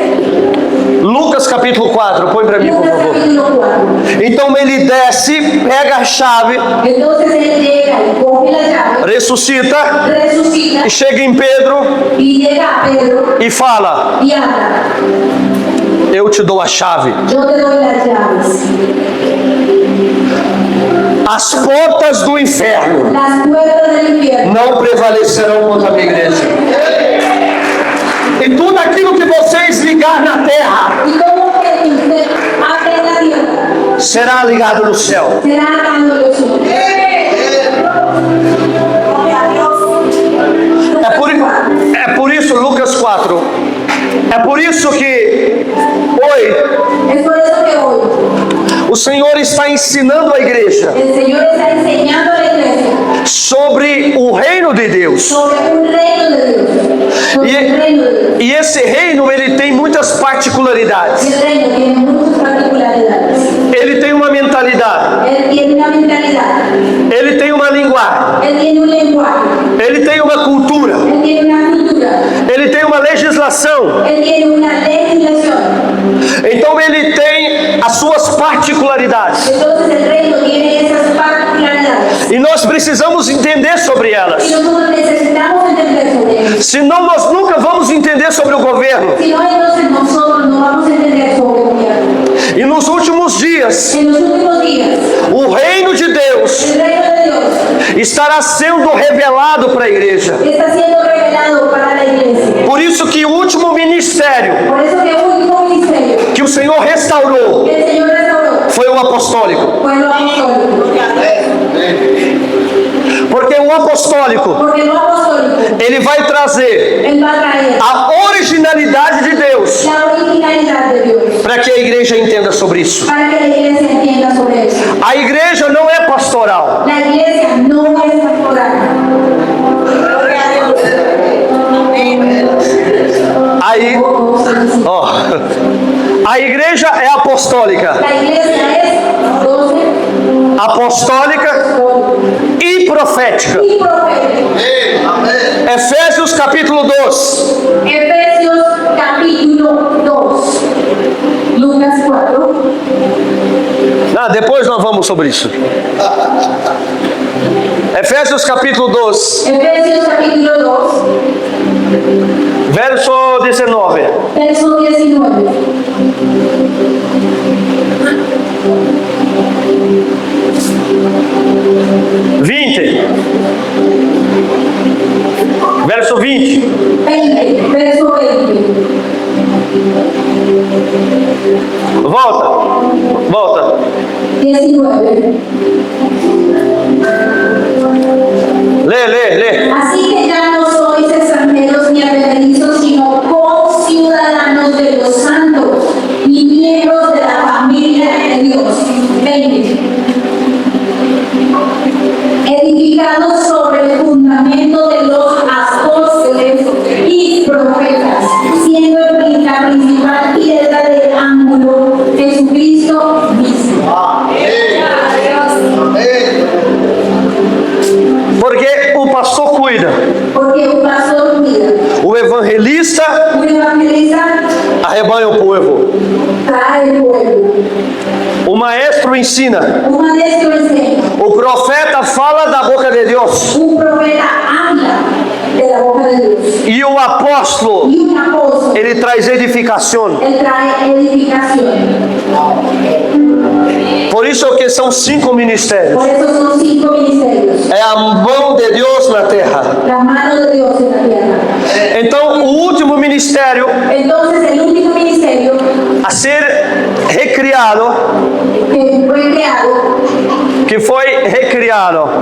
Lucas capítulo 4, põe para mim, por Lucas favor. capítulo 4. Então ele desce, pega a chave, Entonces él llega y coge la llave, ressuscita resucita e chega em Pedro y llega a Pedro e fala: y habla: eu te dou a chave. yo te doy las llaves. As portas do inferno Las puertas del infierno não prevalecerão contra a minha igreja. E tudo aquilo que vocês ligar na terra y todo que usted abre en la tierra será ligado no céu. será atado en los cielos. É por isso, Lucas 4, é por isso que hoje Es por eso que hoy o Senhor está ensinando a igreja el Señor está enseñando a la iglesia sobre o reino de Deus. sobre un reino de Dios. Sobre un reino de Dios. E esse reino, ele tem muitas particularidades. El reino tiene muchas particularidades. Ele tem uma mentalidade, Él tiene una mentalidad. ele tem uma linguagem, Él tiene un lenguaje. ele tem uma cultura, Él tiene una cultura. ele tem uma legislação. Él tiene una legislación. Então ele tem as suas particularidades. Entonces el reino tiene esas particularidades. E nós precisamos entender sobre Y elas. nosotros necesitamos entender sobre ello. Senão nós nunca vamos entender sobre o governo. Si no, entonces nosotros no vamos a entender sobre el gobierno. E nos últimos dias, En los últimos días, o reino de Deus el reino de Dios estará sendo revelado para a igreja. está siendo revelado para la iglesia. Por isso que o último ministério Por eso que el último ministerio que o Senhor restaurou que el Señor restauró foi o apostólico. fue lo apostólico. Porque o apostólico, Porque lo apostólico, ele vai trazer Él va a traer a originalidade de Deus la originalidad de Dios para que a igreja entenda sobre isso. para que la iglesia entienda sobre eso. A igreja não é pastoral. La iglesia no es pastoral. Aí, ó, a igreja é apostólica. La iglesia es 12 Apostólica e profética. y profética. Efésios capítulo 2. Efesios capítulo 2. Lucas 4. Depois nós vamos sobre isso. Efésios capítulo 2. Efesios capítulo 2. Verso 19. Verso 19. Verso 20. 20. Verso 20. Volta. 19. Lê. Así que ya no sois extranjeros ni advenedizos, sino conciudadanos de los santos y miembros de la familia de Dios. 20. Edificados sobre el fundamento de los apóstoles y profetas, siendo la principal piedra del ángulo Jesucristo mismo. Porque o pastor cuida. Porque o pastor cuida. O evangelista arrebanha o povo. Trae el pueblo. O maestro ensina. Un maestro enseña. O profeta fala da boca de Deus. Un profeta habla de la boca de Dios. E o apóstolo, Y un apóstol, ele traz edificação. él trae edificación. Por isso que são 5 ministérios. Por eso son 5 ministerios. É a mão de Deus na terra. La mano de Dios en la tierra. Então, o último ministério Entonces el último ministerio a ser recriado, que fue recreado,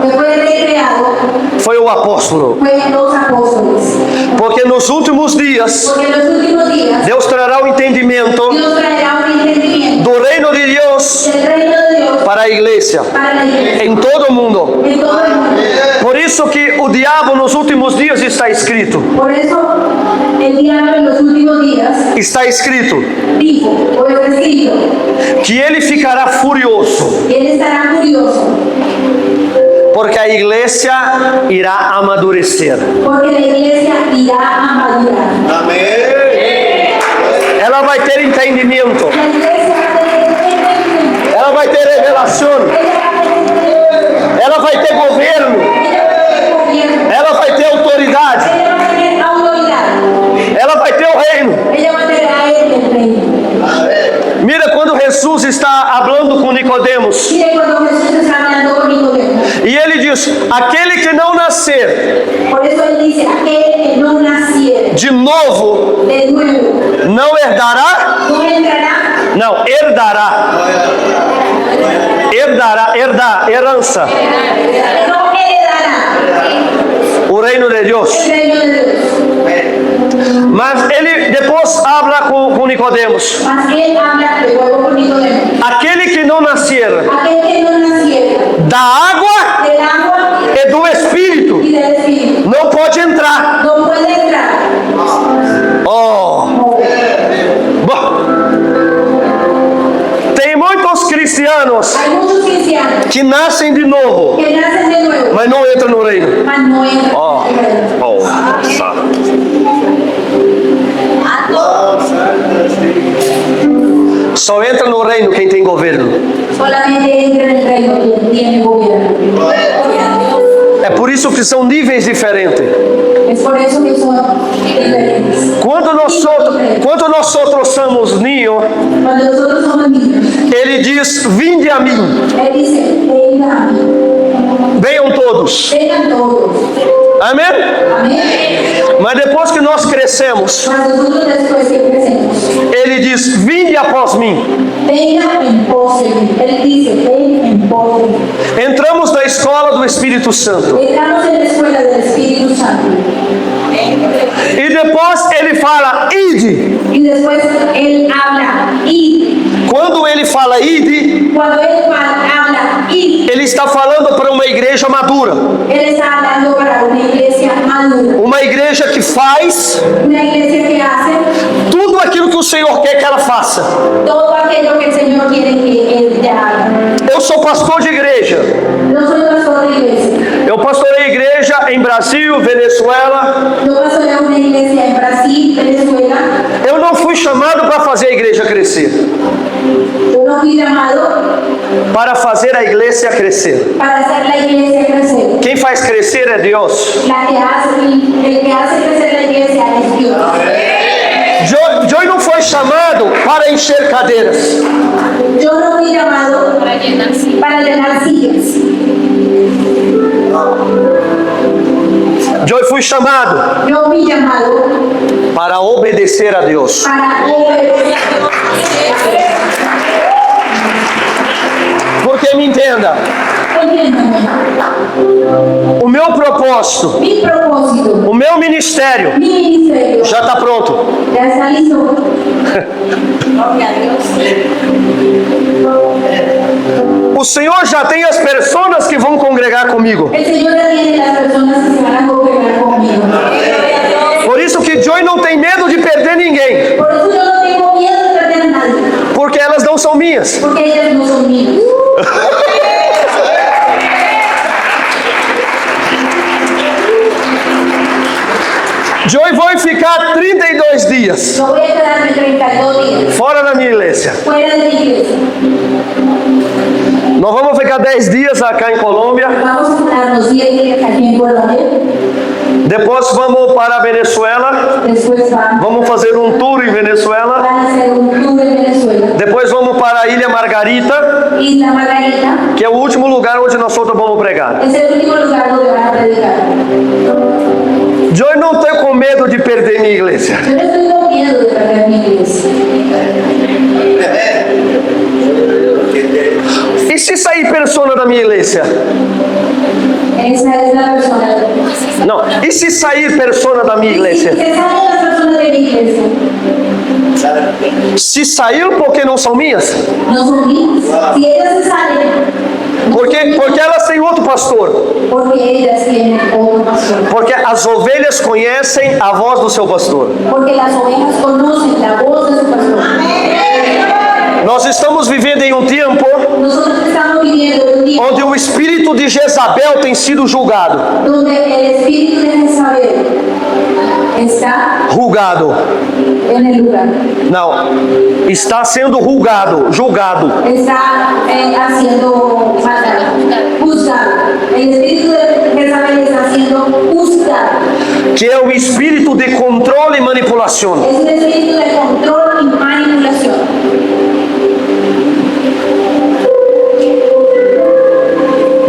foi o apóstolo. fue los apóstoles. Porque nos últimos dias, Porque en los últimos días Deus trará o entendimento Dios traerá un entendimiento do reino de Deus del reino de Dios para a igreja, para la iglesia em todo o mundo. en todo el mundo. Por isso que o diabo nos últimos dias está escrito. Por eso el diablo en los últimos días Está escrito dijo, o está escrito, que ele ficará furioso, que él estará furioso, porque a igreja irá amadurecer. porque la iglesia irá a madurar. Ela vai ter entendimento, La iglesia va a tener entendimiento, ela vai ter revelação, ella va a tener ela vai ter governo, gobierno, ela vai ter autoridade, ella va a tener autoridad, ela vai ter o reino. ella va a tener a él el reino. Mira quando Jesus está falando com Nicodemos, Mire cuando Jesús está hablando con Nicodemo, e ele diz: aquele que não nascer por eso él dice, aquel que no naciere de novo de nuevo, não herdará, no entrará, não, herdar, herança, no heredará o reino de Deus. el reino de Dios. Mas ele depois habla com Nicodemos: Mas él habla de nuevo con Nicodemo, aquele que não nascer aquel que no naciere da água del agua e do Espírito y del Espíritu não pode entrar. no puede entrar. Oh, bom. Tem muitos cristianos Hay muchos cristianos que nascem de novo, que nacen de nuevo, mas não entram no reino. mas no entran Oh, en el reino. oh, sabe. Só entra no reino quem tem governo. Solamente entra en el reino quien tiene gobierno. É por isso que são níveis diferentes. Es por eso que son diferentes. Quando nós outros somos ninhos, Cuando nosotros somos niños, ele diz: vinde a mim, él dice, venga a mí, venham todos. vengan todos. Amém? Amén. Mas depois que nós crescemos, Mas nosotros después que crecemos, ele diz: vinde após mim. venga en pos de mí. Él dice, ven en pos de mí. Entramos na escola do Espírito Santo. Entramos en la escuela del Espíritu Santo. E depois ele fala: ide. Y después él habla, y Quando ele fala ide, cuando él habla, y ele está falando para uma igreja madura. él está hablando para una iglesia madura. Uma igreja que faz Una iglesia que hace tudo aquilo que o Senhor quer que ela faça. todo aquello que el Señor quiere que él te haga. Eu sou pastor de igreja. No soy pastor de iglesia. Eu pastorei igreja em Brasil, Venezuela. Yo pastoreo una iglesia en Brasil, Venezuela. Eu não fui chamado para fazer a igreja crescer, Yo no fui llamado para fazer a igreja crescer. para hacer la iglesia crecer. Quem faz crescer é Deus. El que hace crecer la iglesia es Dios. cadeiras. Yo no fui llamado para llenar sillas. Eu fui chamado Yo fui llamado para obedecer a Deus. para obedecer. Porque me entenda, Entiéndame. o meu propósito, Mi propósito, o meu ministério mi ministerio, já está pronto. ya está listo. Gloria a Dios. O Senhor já tem as pessoas que vão congregar comigo. El Señor ya tiene las personas que se van a congregar conmigo. Por isso que Joy não tem medo de perder ninguém, Por eso yo no tengo miedo de perder a nadie, porque elas não são minhas. porque ellas no son mías. Joy vai ficar 32 dias Yo voy a quedarme 32 días fora da minha igreja. fuera de mi iglesia. Nós vamos ficar 10 dias acá em Colômbia. Vamos a quedarnos 10 días aquí en Colombia. Depois vamos para a Venezuela. Después Vamos fazer um tour em Venezuela. van a hacer un tour en Venezuela. Depois vamos para a Ilha Margarita, Isla Margarita que é o último lugar onde nós outros vamos pregar. es el último lugar donde van a predicar. Joy não tem com medo de perder minha igreja. Yo no estoy con miedo de perder mi iglesia. E se sair persona da minha igreja? Esa es la persona. Não. E se sair persona da minha Si igreja? se salen las personas de mi iglesia, Se sair porque não são minhas? no son mías. Si ellas se salen, Porque elas têm outro pastor. porque ellas tienen otro pastor. Porque as ovelhas conhecem a voz do seu pastor. Porque las ovejas conocen la voz de su pastor. Nós estamos vivendo em um tempo Nosotros estamos viviendo en un tiempo onde o espírito de Jezabel tem sido julgado. donde el espíritu de Jezabel está Julgado. en el lugar. Não. Está sendo julgado. Está haciendo maldad, juzgado. El espíritu de Jezabel está siendo juzgado. Que é o espírito de controle e manipulação. Es un espíritu de control y manipulación.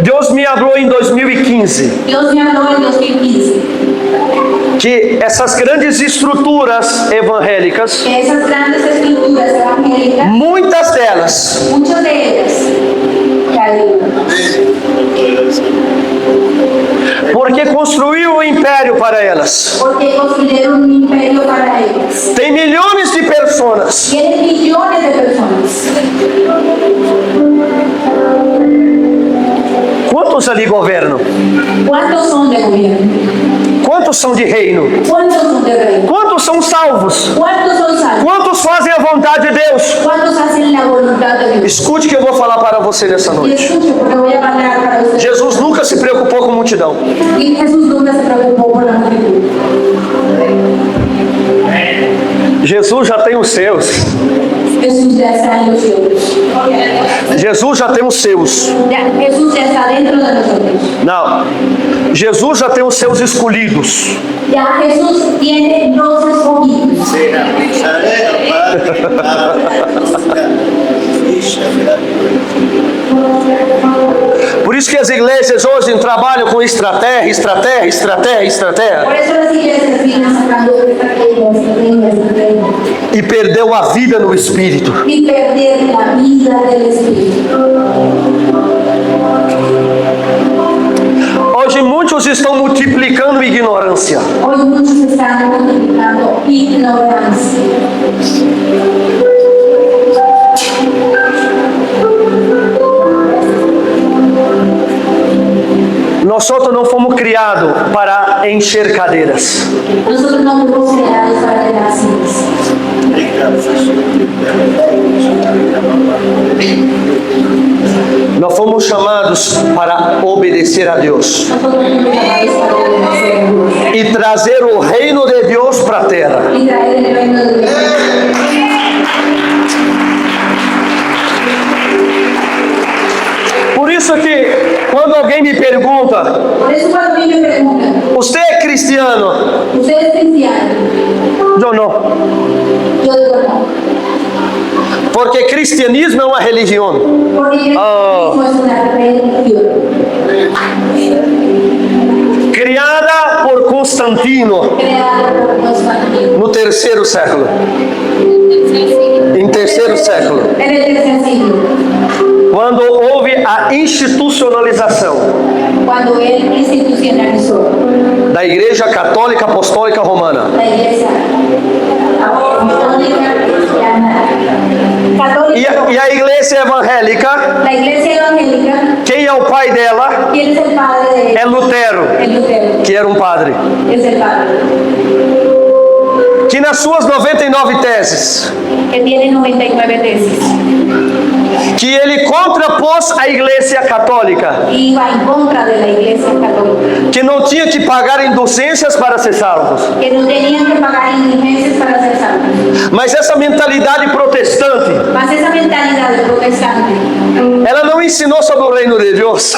Deus me falou em 2015 Dios me habló en 2015 que essas grandes estruturas evangélicas, que esas grandes estructuras evangélicas, muitas delas, muchas de ellas cayeron. porque construiu um império para elas, Porque construyeron un imperio para ellas. tem milhões de pessoas Tienen millones de personas. Quantos ali governam? ¿Cuántos son de gobierno? Quantos são de reino? ¿Cuántos son de reino? Quantos são salvos? ¿Cuántos son salvos? Quantos fazem a vontade de Deus? ¿Cuántos hacen la voluntad de Dios? Escute o que eu vou falar para você nessa Y noite. escuche, porque voy a hablar para ustedes. Jesus nunca se preocupou com multidão. Y Jesús nunca se preocupó por la multitud. Jesus já tem os seus. Jesús ya está en los cielos. Jesus já tem os seus. Jesús ya está dentro de nosotros. Não. Jesus já tem os seus escolhidos. Ya Jesús tiene los escogidos. Por isso que as igrejas hoje trabalham com estratégia. Por eso las iglesias vienen sacando estrategias. E perdeu a vida no espírito. Y perder la vida del espíritu. Hoje muitos estão multiplicando ignorância. Hoy muchos están multiplicando ignorancia. Nós outros não fomos criados para encher cadeiras. Nosotros no fuimos creados para llenar sillas. Nós fomos chamados para obedecer a Deus Nosotros fuimos llamados para obedecer a Dios. e trazer o reino de Deus para a terra. Y traer el reino de Dios. Por isso que quando alguém me pergunta, Por eso cuando a mí me preguntan, você é cristiano? ¿usted es cristiano? Eu não. Yo digo no. Porque cristianismo é uma religião. Porque el cristianismo es una religión Criada por Constantino creada por Constantino no terceiro século. Em terceiro século. en el tercer siglo, Quando houve a institucionalização cuando él institucionalizó da Igreja Católica Apostólica Romana. la iglesia apostólica cristiana católica, E a Igreja Evangélica, la iglesia evangélica, quem é o pai dela? ¿quién es el padre de É Lutero, el Lutero? que era um padre. Es el padre, Que nas suas 99 teses, que tiene 99 tesis, que ele contrapôs a Igreja Católica, iba en contra de la iglesia católica, que não tinha que pagar indulgências para ser salvos. que no tenían que pagar indulgencias para ser salvos. Mas essa mentalidade protestante, Mas esa mentalidad protestante ela não ensinou sobre o reino de Deus.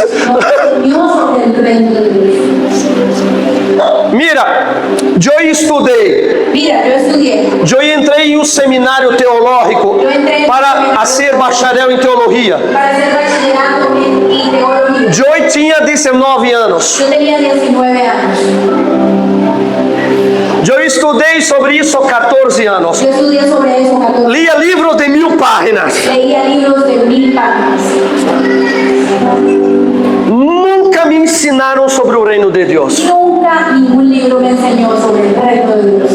no enseñó sobre el reino de Dios. Mira, eu estudei, Mira, yo estudié, eu entrei em um seminário teológico para ser bacharel em teologia. para ser bachillerato en teología. Eu tinha 19 anos. Yo tenía 19 años. Eu estudei sobre isso há 14 anos. Yo estudié sobre eso 14. Lia livros de 1000 páginas. Leía libros de 1000 páginas. Nunca me ensinaram sobre o reino de Deus. Nunca ningún libro me enseñó sobre el reino de Dios.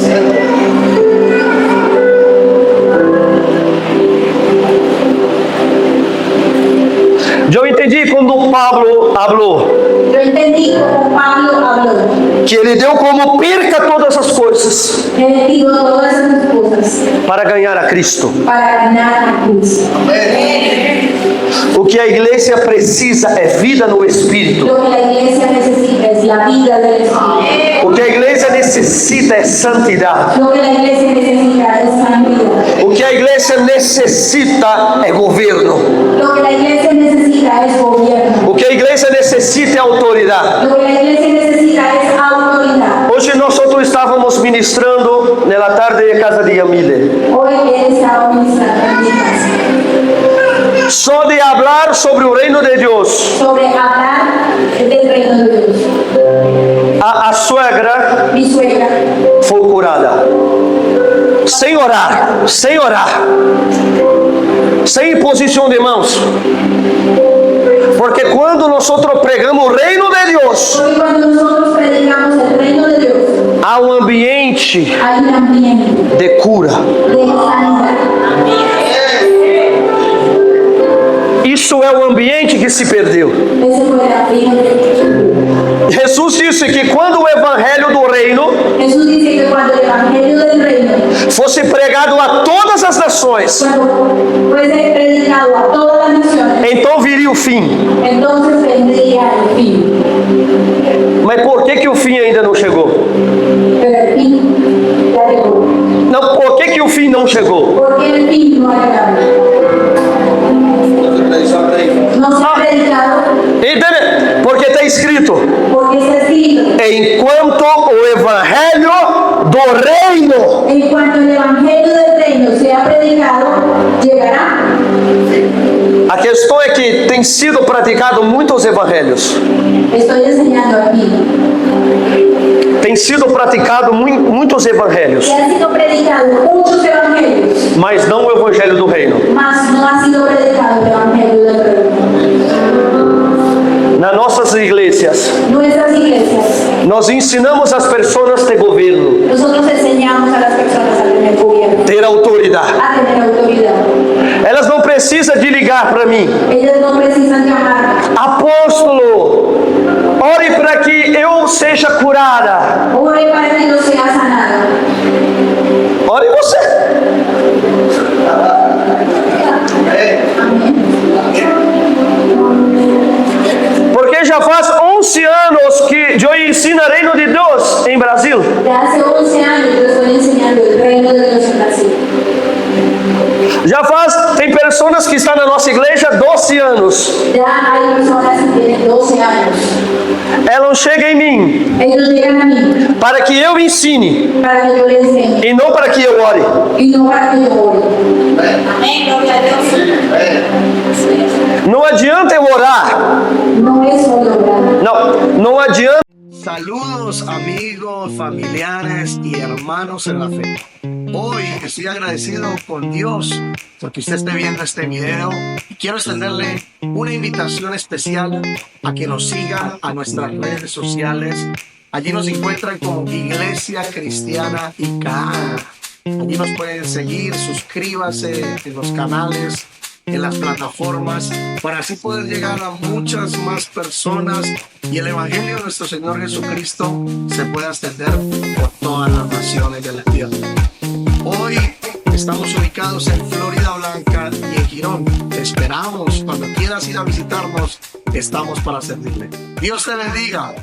Eu entendi quando Pablo falou Yo entendí como Pablo habló. que ele deu como perca todas as coisas Él tiró todas esas cosas para ganhar a Cristo. para ganar a Cristo. O que a igreja precisa é vida no Espírito. Lo que la iglesia necesita es la vida del Espíritu. O que a igreja necessita é santidade. Lo que la iglesia necesita es santidad. O que a igreja necessita é governo. Lo que la iglesia necesita es gobierno. O que a igreja necessita é autoridade. Lo que la iglesia necesita es autoridad. Hoje nós outros estávamos ministrando na tarde em casa de Yamile. Hoy él estaba ministrando en mi casa Só de falar sobre o reino de Deus, sobre hablar del reino de Dios. a suegra Mi suegra foi curada. Sem orar, sem imposição de mãos. Porque quando nós pregamos o reino de Deus, hoy cuando nosotros predicamos el reino de Dios, há um ambiente hay un ambiente de cura. de sanidad. Isso é o ambiente que se perdeu. Ese fue el ambiente. Jesus disse que quando o evangelho do reino Jesús dice que cuando el evangelio del reino fosse pregado a todas as nações, cuando fuese predicado a todas las naciones, então viria o fim. entonces vendría el fin. Mas por que o fim ainda não chegou? Pero el fin ya llegó. Não, por que o fim não chegou? Porque el fin no ha llegado. No se ha predicado Entende? Porque está escrito: porque está escrito. enquanto o evangelho do reino. En cuanto el evangelio del reino sea predicado, llegará. A questão é que tem sido praticado muitos evangelhos. Estoy enseñando aquí. Tem sido praticado muitos evangelhos, Que han sido predicados muchos evangelios, mas não o evangelho do reino. mas no ha sido predicado el evangelio del reino. Nas nossas igrejas, Nuestras iglesias, nós ensinamos as pessoas a ter governo, nosotros enseñamos a las personas a tener gobierno, ter autoridade. a tener autoridad. Elas não precisam de ligar para mim: Ellos no precisan llamar, apóstolo, ore para que eu seja curada. ore para que yo sea sanado. Ore você. Porque já faz 11 anos que eu ensino o reino de Deus em Brasil. De hace 11 años yo estoy enseñando el reino de Dios en Brasil. Tem pessoas que estão na nossa igreja há 12 anos. Ya hay personas que tienen 12 años. Elas chegam em mim Ellos llegan a mí para que eu ensine para que yo les enseñe e não para que eu ore. y no para que yo ore. Amén, gloria a Não adianta eu orar. No es solo orar. Não adianta. Saludos amigos, familiares y hermanos en la fe. Hoy estoy agradecido con Dios porque usted esté viendo este video y quiero extenderle una invitación especial a que nos sigan a nuestras redes sociales. Allí nos encuentran como Iglesia Cristiana ICA. Allí nos pueden seguir, suscríbase en los canales, en las plataformas, para así poder llegar a muchas más personas y el Evangelio de nuestro Señor Jesucristo se pueda extender por todas las naciones de la tierra. Hoy estamos ubicados en Florida Blanca y en Girón. Te esperamos. Cuando quieras ir a visitarnos, estamos para servirle. Dios te bendiga.